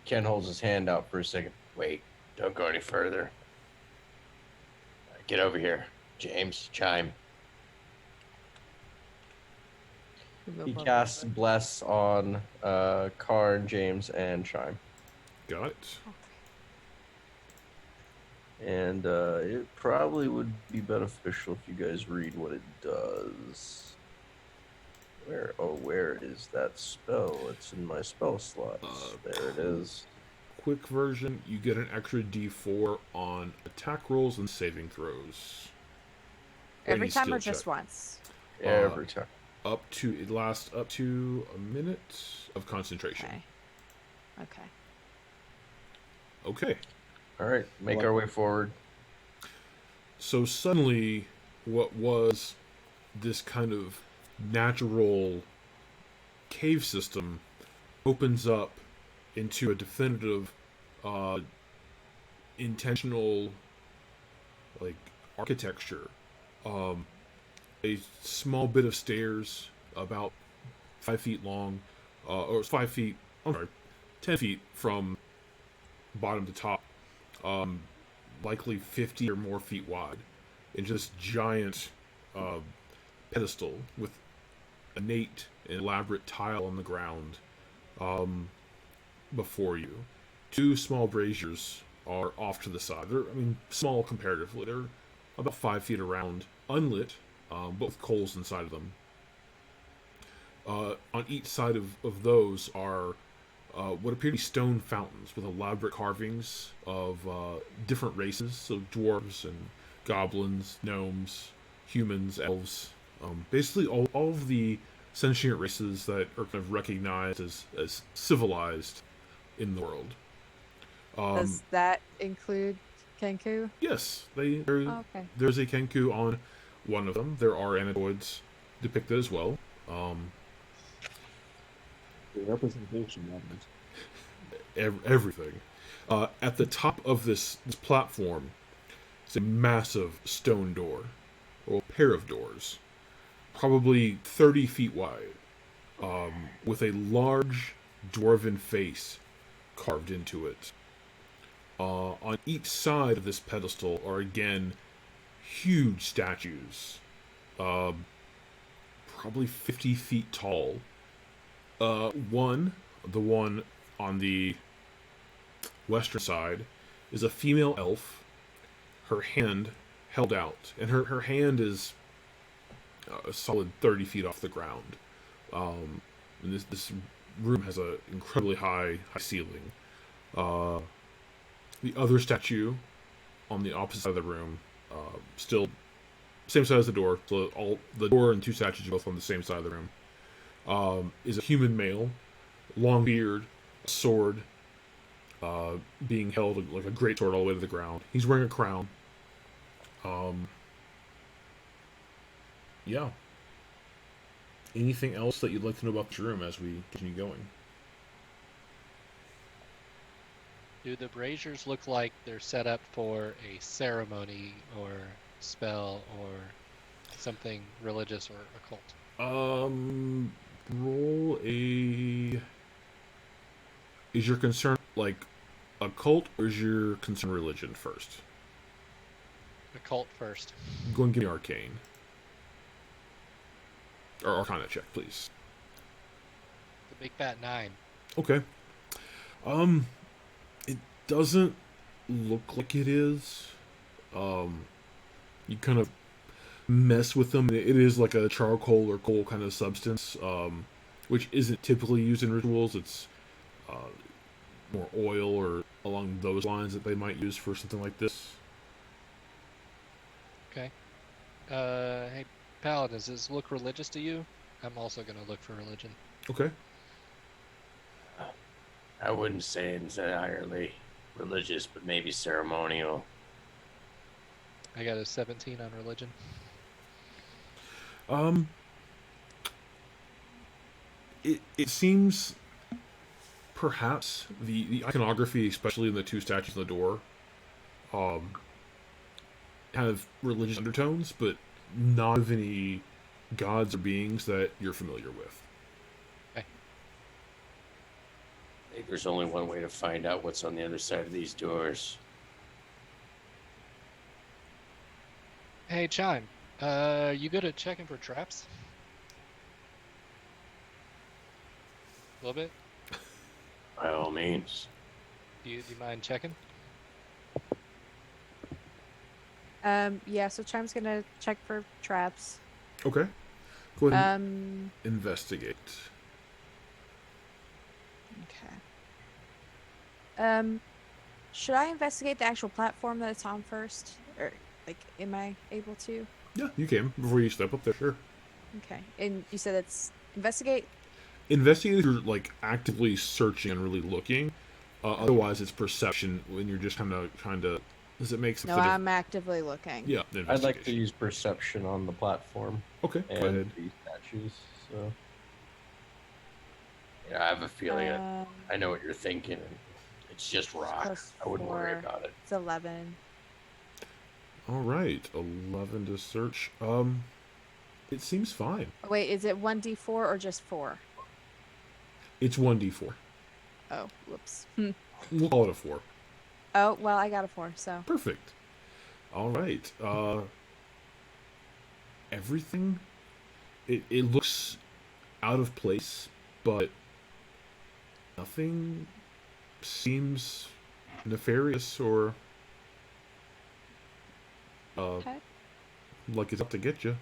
Ken holds his hand out for a second. Wait, don't go any further. Get over here, James, Chime. He casts Bless on Karn, James, and Chime. Got it. And it probably would be beneficial if you guys read what it does. Where is that spell? It's in my spell slots. There it is. Quick version, you get an extra D4 on attack rolls and saving throws. Every Any time or skill just check. once? Every time. It lasts up to a minute of concentration. Okay. Okay. All right, make our way forward. So suddenly, what was this kind of natural cave system opens up into a definitive, intentional, like, architecture. A small bit of stairs about 5 feet long, or 5 feet, I'm sorry, 10 feet from bottom to top, likely 50 or more feet wide, and just giant pedestal with innate and elaborate tile on the ground before you. 2 small braziers are off to the side. They're, small comparatively. They're about 5 feet around, unlit, but with coals inside of them. On each side of those are what appear to be stone fountains with elaborate carvings of different races, so dwarves and goblins, gnomes, humans, elves. Basically, all of the sentient races that are kind of recognized as civilized in the world. Does that include Kenku? Yes, Okay. there's a Kenku on one of them. There are anatoids depicted as well. The representation matters. Everything. At the top of this platform is a massive stone door, or a pair of doors, probably 30 feet wide, with a large dwarven face carved into it. On each side of this pedestal are again huge statues, probably 50 feet tall. The one on the western side, is a female elf, her hand held out, and her hand is a solid 30 feet off the ground. And this room has an incredibly high ceiling. The other statue on the opposite side of the room, still same side as the door, so the door and 2 statues are both on the same side of the room, is a human male, long beard, sword, being held like a great sword all the way to the ground. He's wearing a crown. Yeah. Anything else that you'd like to know about this room as we continue going? Do the braziers look like they're set up for a ceremony or spell or something religious or occult? Roll a... Is your concern, like, occult, or is your concern religion first? Occult first. Go and give me arcane. Or arcana check, please. The big fat 9. Okay. It doesn't look like it is. You kind of mess with them. It is like a charcoal or coal kind of substance, which isn't typically used in rituals. It's more oil or along those lines that they might use for something like this. Okay. Hey, Paladin, does this look religious to you? I'm also going to look for religion. Okay. I wouldn't say it's entirely religious, but maybe ceremonial. I got a 17 on religion. It seems perhaps the iconography, especially in the 2 statues on the door, have religious undertones, but not of any gods or beings that you're familiar with. Okay. I think there's only one way to find out what's on the other side of these doors. Hey, Chime. You good at checking for traps? little bit? By all means. Do you mind checking? Yeah, so Chime's gonna check for traps. Okay. Go ahead and Um, investigate. okay. Should I investigate the actual platform that it's on first? Or, like, am I able to? Yeah, you can before you step up there. Sure. Okay. And you said it's investigate? Investigate if you're like actively searching and really looking. Okay. Otherwise, it's perception when you're just kind of trying to. Does it make sense? No, I'm actively looking. Yeah, I'd like to investigation. use perception on the platform Okay, and go ahead. the statues. So Yeah, I have a feeling Um, I know what you're thinking. And it's just rock. plus I wouldn't worry 4. about it. It's 11. All right, 11 to search. It seems fine. Oh, wait, is it 1d4 or just 4? It's 1d4. Oh, whoops. We'll call it a 4. Oh, well, I got a 4, so. Perfect. All right. Everything. It looks out of place, but nothing seems nefarious or Okay. like it's out to get you.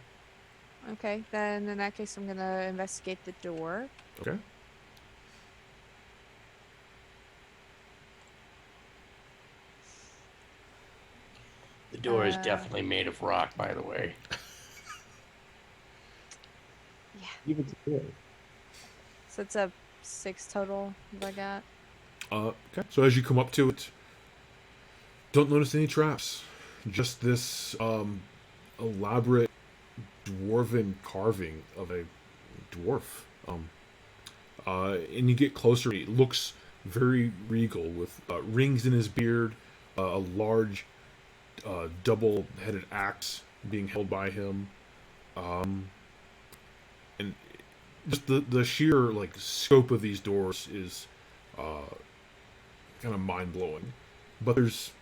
Okay, then in that case, I'm gonna investigate the door. Okay. The door is definitely made of rock, by the way. Yeah. Even today. So it's a 6 total that I got. Okay. So as you come up to it, don't notice any traps. Just this elaborate dwarven carving of a dwarf. And you get closer. It looks very regal with rings in his beard, a large double-headed axe being held by him, and just the sheer like scope of these doors is kind of mind-blowing. But there's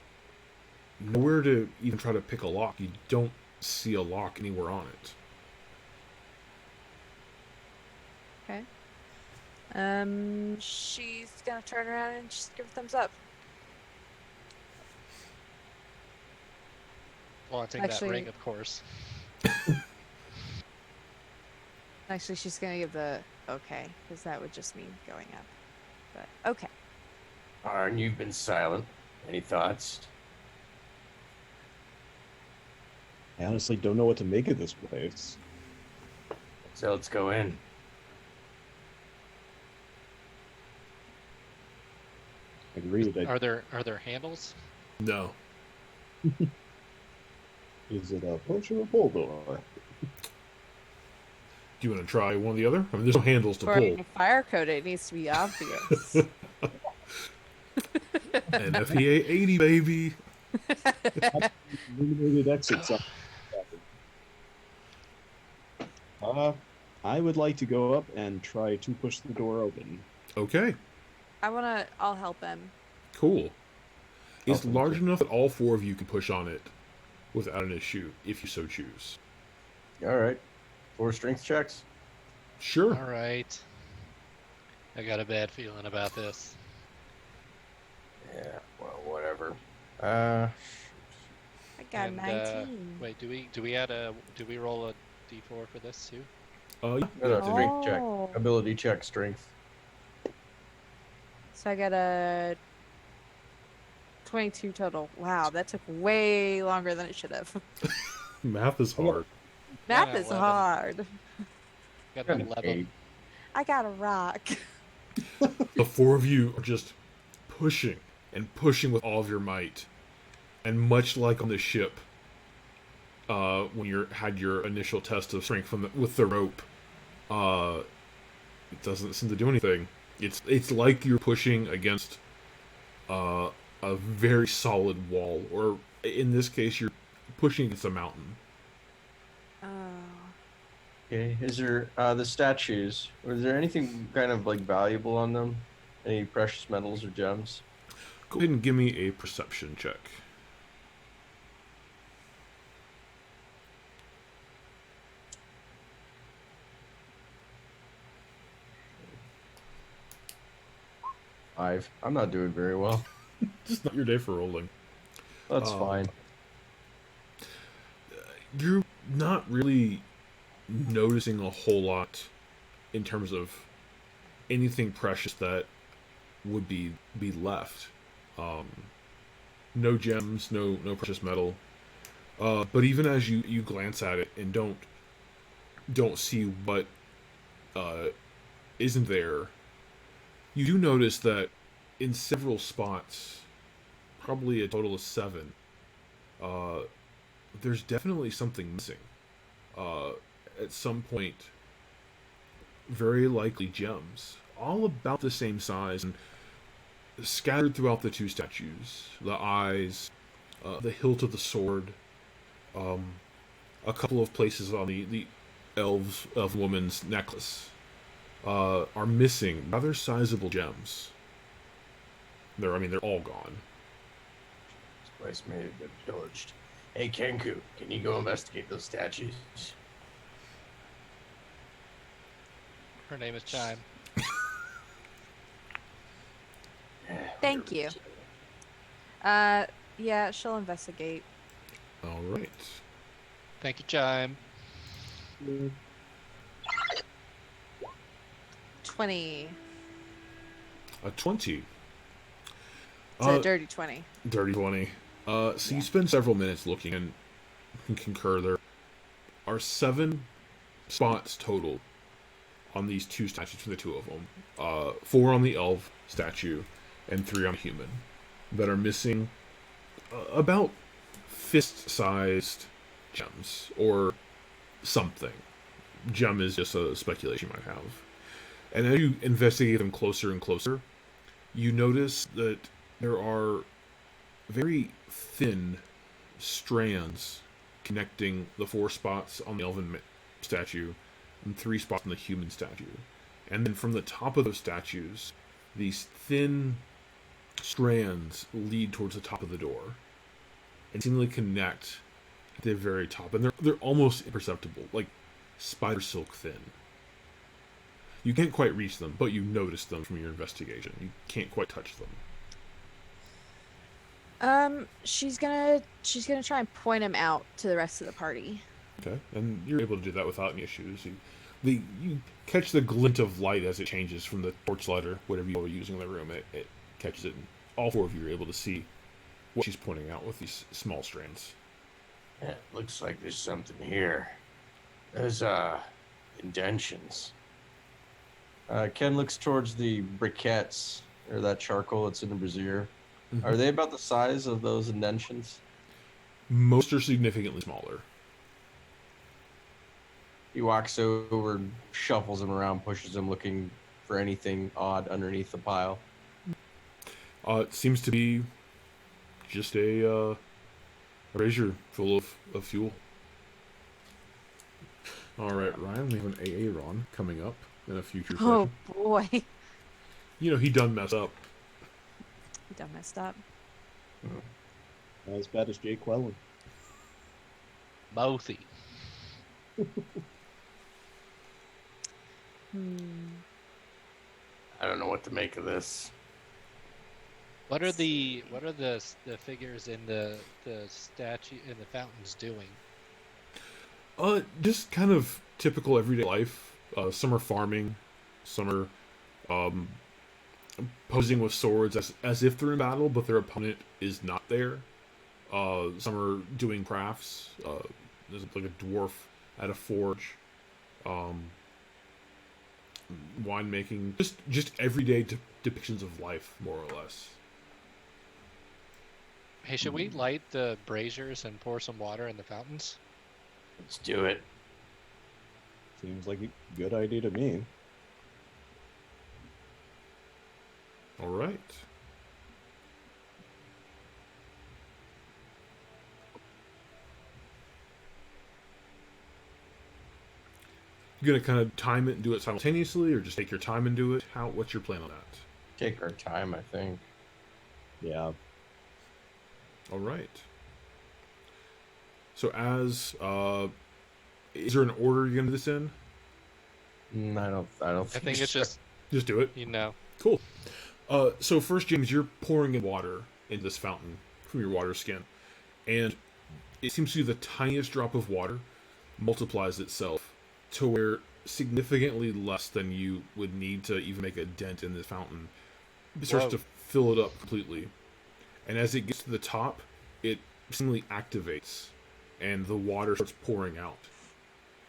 nowhere to even try to pick a lock. You don't see a lock anywhere on it. Okay. She's gonna turn around and just give a thumbs up. Flaunting Actually- that ring, of course. Actually, she's gonna give the okay, because that would just mean going up. But okay. Arn, you've been silent. Any thoughts? I honestly don't know what to make of this place. So let's go in. Agreed. Are there handles? No. Is it a push or a pull door? Do you want to try one or the other? I mean, there's no handles to For pull. a fire code, it needs to be obvious. An FEA 80, baby. Illuminated exits. I would like to go up and try to push the door open. Okay, I'll help him. cool. It's Awesome. large enough that all 4 of you can push on it without an issue, if you so choose. all right, 4 strength checks. Sure. All right. I got a bad feeling about this. Yeah, well, whatever. Uh, I got And, 19. Wait, do we roll a d4 for this too? Yeah. no, strength check, Oh. ability check, strength. So I got a 22 total. Wow, that took way longer than it should have. Math is hard. Math Yeah, is 11. hard. Got an 11. Eight. I got a rock. The 4 of you are just pushing and pushing with all of your might. And much like on the ship, when you had your initial test of strength with the rope, it doesn't seem to do anything. It's like you're pushing against a very solid wall, or in this case, you're pushing against a mountain. Oh. Okay, is there the statues? Was there anything kind of like valuable on them? Any precious metals or gems? Go ahead and give me a perception check. 5. I'm not doing very well. Just not your day for rolling. That's Um, fine. You're not really noticing a whole lot in terms of anything precious that would be left. Um, no gems, no precious metal. But even as you glance at it and don't see what uh, isn't there, you do notice that in several spots, probably a total of 7, uh, there's definitely something missing. Uh, at some point, very likely gems, all about the same size and scattered throughout the 2 statues. The eyes, the hilt of the sword, um, a couple of places on the elf woman's necklace are missing rather sizable gems. They're all gone. This place may have been pillaged. Hey, Kenku, can you go investigate those statues? Her name is Chime. Thank you. Yeah, she'll investigate. All right. Thank you, Chime. 20. A 20. It's a dirty 20. Dirty 20. So you spend several minutes looking and can concur there are 7 spots total on these 2 statues for the 2 of them. 4 on the elf statue and 3 on human that are missing about fist-sized gems or something. Gem is just a speculation you might have. And as you investigate them closer and closer, you notice that there are very thin strands connecting the 4 spots on the elven statue and 3 spots on the human statue. And then from the top of those statues, these thin strands lead towards the top of the door and seemingly connect at the very top. And they're almost imperceptible, like spider silk thin. You can't quite reach them, but you notice them from your investigation. You can't quite touch them. She's gonna try and point him out to the rest of the party. Okay, and you're able to do that without any issues. You catch the glint of light as it changes from the torchlight or whatever you were using in the room. It catches it, and all 4 of you are able to see what she's pointing out with these small strands. Yeah, it looks like there's something here. Those, indentions. Ken looks towards the briquettes, or that charcoal that's in the brazier. Mhm. Are they about the size of those indentions? Most are significantly smaller. He walks over, shuffles them around, pushes them, looking for anything odd underneath the pile. It seems to be just a brazier full of fuel. All right, Ryan, we have an AA Ron coming up in a future Oh session. boy. You know, he done mess up. He done messed up. Not as bad as Jay Quellen. Bouthy. I don't know what to make of this. What are the figures in the statue in the fountains doing? Just kind of typical everyday life. Some are farming, some are posing with swords as if they're in battle, but their opponent is not there. Some are doing crafts. There's like a dwarf at a forge. Winemaking. Just everyday depictions of life, more or less. Hey, should we light the braziers and pour some water in the fountains? Let's do it. Seems like a good idea to me. All right. You gonna kind of time it and do it simultaneously, or just take your time and do it? What's your plan on that? Take our time, I think. Yeah. All right. So is there an order you're gonna do this in? I don't I think it's just Just do it. you know. Cool. So first, James, you're pouring in water into this fountain from your water skin, and it seems to be the tiniest drop of water multiplies itself to where significantly less than you would need to even make a dent in this fountain. It starts Whoa. to fill it up completely. And as it gets to the top, it seemingly activates, and the water starts pouring out.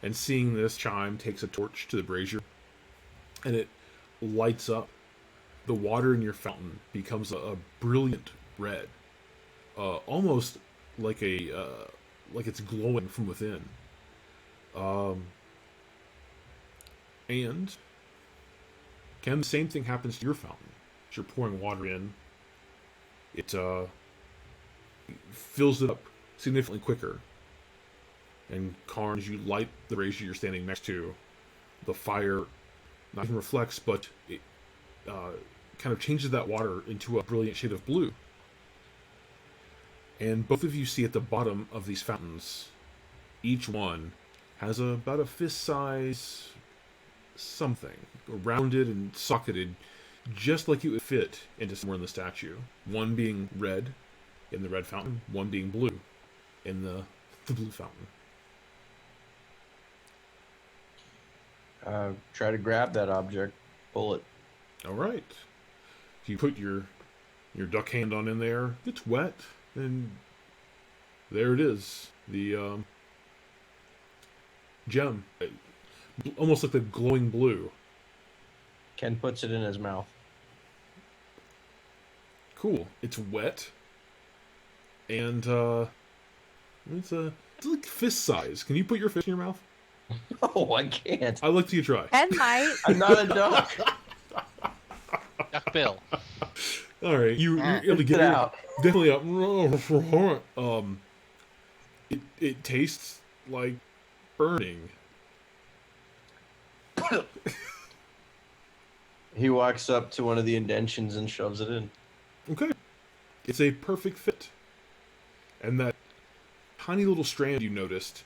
And seeing this, Chime takes a torch to the brazier, and it lights up. The water in your fountain becomes a brilliant red, almost like it's glowing from within. And Ken, the same thing happens to your fountain. As you're pouring water in, it fills it up significantly quicker. And Karn, as you light the brazier you're standing next to, the fire not even reflects, but it kind of changes that water into a brilliant shade of blue. And both of you see at the bottom of these fountains, each one has about a fist size something, rounded and socketed, just like it would fit into somewhere in the statue. One being red in the red fountain, one being blue in the blue fountain. Try to grab that object, pull it. All right. You put your duck hand on in there. It's wet, and there it is. The gem, almost like the glowing blue. Ken puts it in his mouth. Cool. It's wet, and it's like fist size. Can you put your fist in your mouth? Oh, I can't. I'd like to see you try. Ken might. I'm not a duck. Duck Bill. All right, you're able to Spit get it it out. definitely up. It tastes like burning. He walks up to one of the indentions and shoves it in. Okay, it's a perfect fit, and that tiny little strand you noticed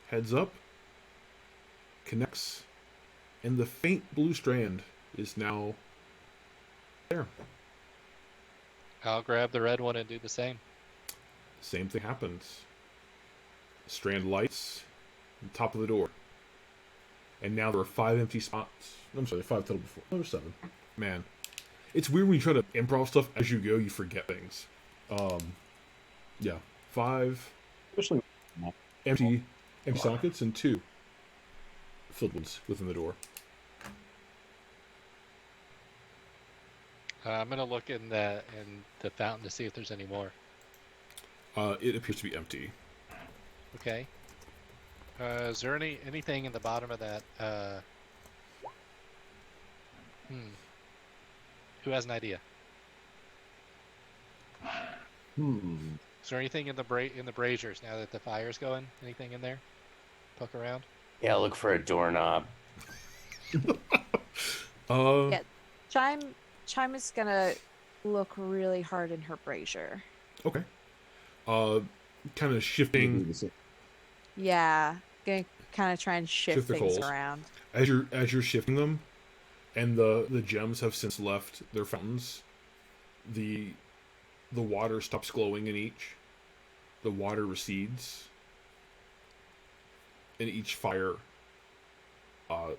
heads up, connects, and the faint blue strand is now there. I'll grab the red one and do the same. Same thing happens. Strand lights on top of the door. And now there are 5 empty spots. I'm sorry, 5 total before. Oh, there's 7. Man. It's weird when you try to improv stuff as you go, you forget things. Yeah. 5 Especially empty sockets and 2 filled ones within the door. I'm gonna look in the fountain to see if there's any more. It appears to be empty. Okay. Is there anything in the bottom of that? Who has an idea? Is there anything in the braziers now that the fire's going? Anything in there? Poke around. Yeah, look for a doorknob. Yeah. Chime is gonna look really hard in her brazier. Okay. Kind of shifting Yeah, gonna kind of try and shift the things coals. around. as you're shifting them, and the gems have since left their fountains. The water stops glowing in each. The water recedes, and each fire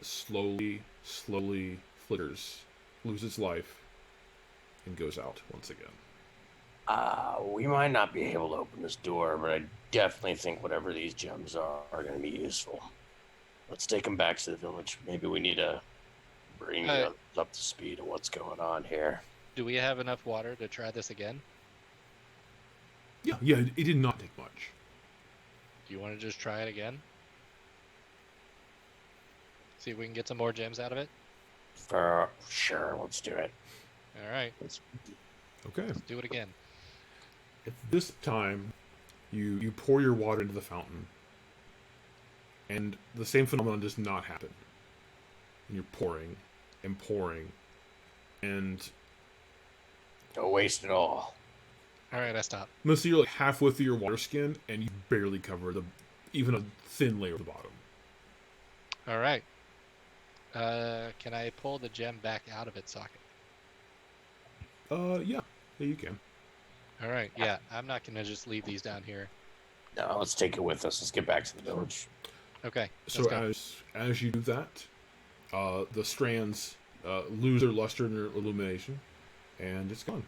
slowly flickers, loses its life, and goes out once again. We might not be able to open this door, but I definitely think whatever these gems are going to be useful. Let's take them back to the village. Maybe we need to bring the others up to speed on what's going on here. Do we have enough water to try this again? Yeah, it did not take much. Do you want to just try it again? See if we can get some more gems out of it? For sure, let's do it. All right, Okay. let's do it again. At this time, you pour your water into the fountain, and the same phenomenon does not happen. And you're pouring and pouring, and Don't waste it all. All right, I stop. mostly you're like halfway through your water skin, and you barely cover even a thin layer of the bottom. All right. Can I pull the gem back out of its socket? Yeah, you can. All right. Yeah, I'm not gonna just leave these down here. No, let's take it with us. Let's get back to the village. Okay. So Let's go. as you do that, the strands lose their luster and their illumination, and it's gone.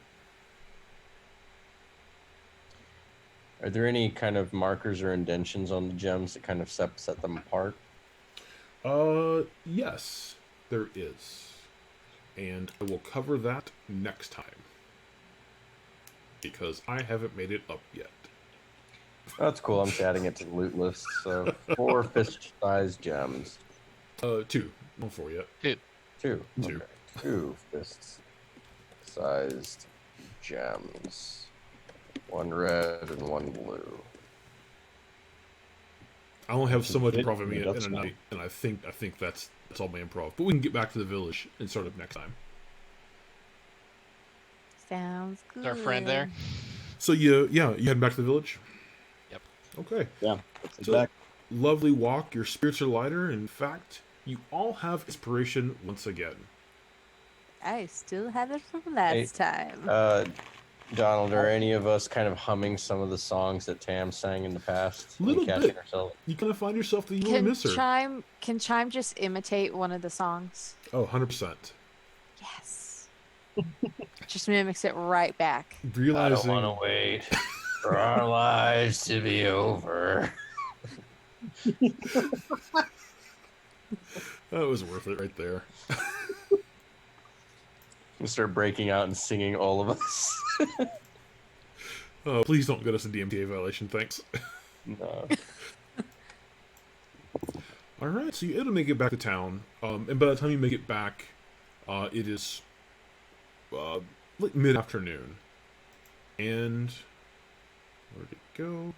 Are there any kind of markers or indentions on the gems that kind of set them apart? Yes, there is. And I will cover that next time. Because I haven't made it up yet. That's cool. I'm just adding it to the loot list. So 4 fist-sized gems. 2. Not 4 yet. 2. 2. Two. Okay. 2 fist-sized gems. 1 red and 1 blue. I only have so much Fit improv in me in in the a duck night, and I think that's all my improv. But we can get back to the village and start up next time. Sounds good. Is our friend there? So you head back to the village? Yep. Okay. Yeah, let's get So, back. lovely walk. Your spirits are lighter. In fact, you all have inspiration once again. I still have it from last time. Donald, are any of us kind of humming some of the songs that Tam sang in the past? Little and catching bit. ourselves? You kind of find yourself that you really Can miss her. Chime just imitate one of the songs? Oh, 100%. Yes. Just mimics it right back. I don't Realizing want to wait for our lives to be over. that was worth it right there. And start breaking out and singing all of us. Please don't get us a DMTA violation, thanks. No. Alright, so you're able to make it back to town, and by the time you make it back, it is like mid-afternoon. And where'd it go?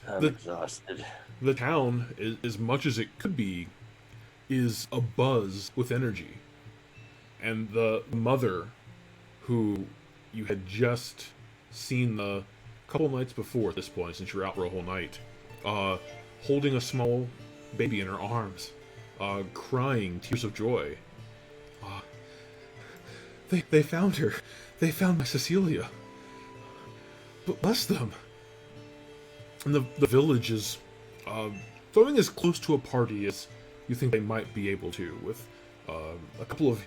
I'm exhausted. The town, as much as it could be, is abuzz with energy. And the mother, who you had just seen the couple nights before at this point, since you're out for a whole night, holding a small baby in her arms, crying tears of joy. They found her. They found my Cecilia. But bless them. And the village is throwing as close to a party as you think they might be able to, with a couple of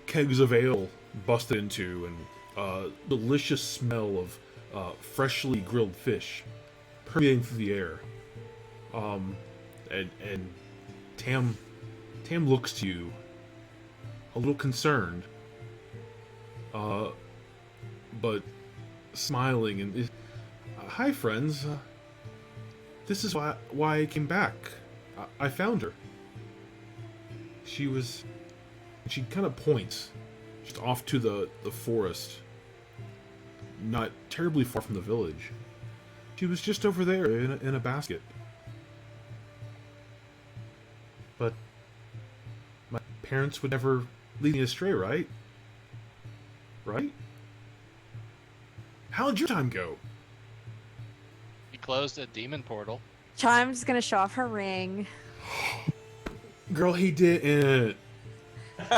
kegs of ale busted into, and delicious smell of freshly grilled fish permeating through the air. And Tam looks to you, a little concerned, but smiling, and hi friends. This is why I came back. I found her. She kind of points just off to the forest, not terribly far from the village. She was just over there in a basket. But my parents would never lead me astray, right? Right? How'd your time go? We closed a demon portal. Chime's gonna show off her ring. Girl, he didn't. Good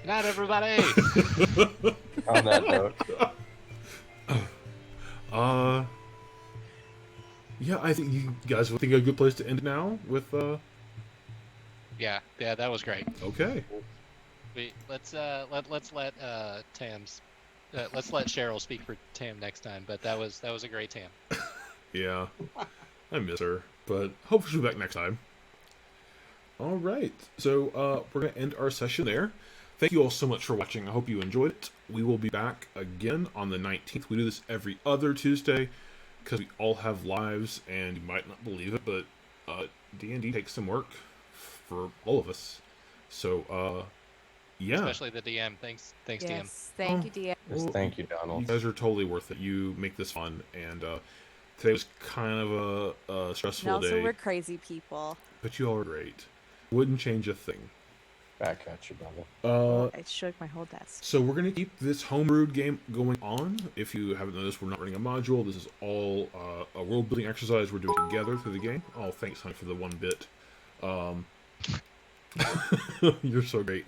night, everybody. On that note. Yeah, I think you guys would think a good place to end now with, yeah, that was great. okay. Let's let Tam's let's let Cheryl speak for Tam next time. But that was a great Tam. Yeah, I miss her, but hopefully she'll be back next time. Alright, so we're going to end our session there. Thank you all so much for watching. I hope you enjoyed it. We will be back again on the 19th. We do this every other Tuesday because we all have lives, and you might not believe it, but D&D takes some work for all of us. So, yeah. Especially the DM. Thanks DM. Yes, thank you, DM. Yes, thank you, Donald. You guys are totally worth it. You make this fun, and today was kind of a stressful And also, day, we're crazy people. but you all are great. Wouldn't change a thing. Back at you, brother. I shook my whole desk. So we're going to keep this homebrewed game going on. If you haven't noticed, we're not running a module. This is all a world-building exercise we're doing together through the game. Oh, thanks, honey, for the 1 bit. You're so great.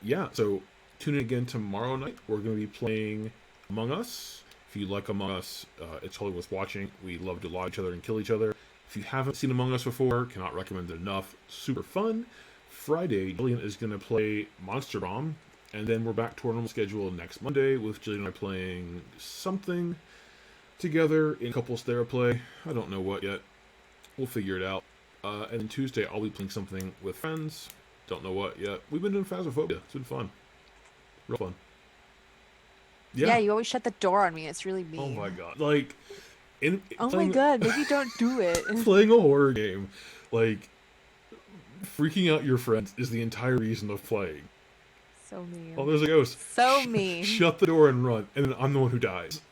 Yeah, so tune in again tomorrow night. We're going to be playing Among Us. If you like Among Us, it's totally worth watching. We love to lie each other and kill each other. If you haven't seen Among Us before, cannot recommend it enough. Super fun. Friday, Jillian is going to play Monster Bomb, and then we're back to our normal schedule next Monday with Jillian and I playing something together in couples play. I don't know what yet. We'll figure it out. And then Tuesday, I'll be playing something with friends. Don't know what yet. We've been doing Phasmophobia. It's been fun. Real fun. Yeah, you always shut the door on me. It's really Oh mean. my god. Like, Oh my god, maybe don't do it. playing a horror game, like, freaking out your friends is the entire reason of playing. So mean. Oh, there's a ghost. So mean. Shut the door and run, and then I'm the one who dies.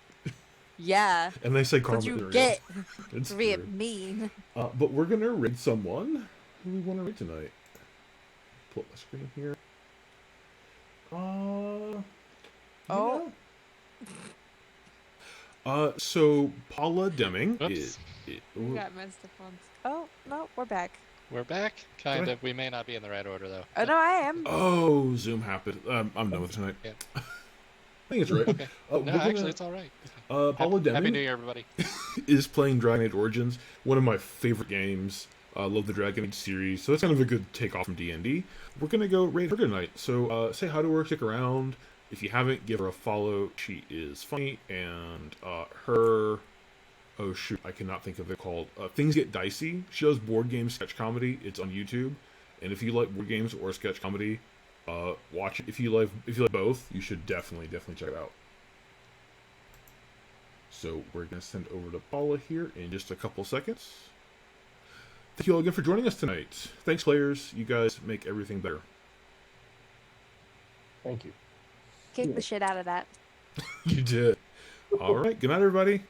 Yeah. And they say karma. What you there we get go. It's for being true. mean. But we're gonna raid someone. Who do we want to raid tonight? Pull up my screen here. Oh. So Paula Deming Oops. is. We got messed up on. Oh, no, we're back. We're back. Kind of. We may not be in the right order, though. Oh, no, I am. Oh, Zoom happened. I'm done with it tonight. Yeah. I think it's right. Okay. No, actually, it's all right. Paula Deming Happy New Year, everybody. is playing Dragon Age Origins, one of my favorite games. I love the Dragon Age series, so it's kind of a good takeoff from D&D. We're going to go raid her tonight, so say hi to her, stick around. If you haven't, give her a follow. She is funny, and her... Oh, shoot, I cannot think of it called. Things Get Dicey. She does board game sketch comedy. It's on YouTube, and if you like board games or sketch comedy, watch it. If you like both, you should definitely check it out. So we're going to send over to Paula here in just a couple seconds. Thank you all again for joining us tonight. Thanks, players. You guys make everything better. Thank you. Kick the shit out of that. You did. All right. Good night, everybody.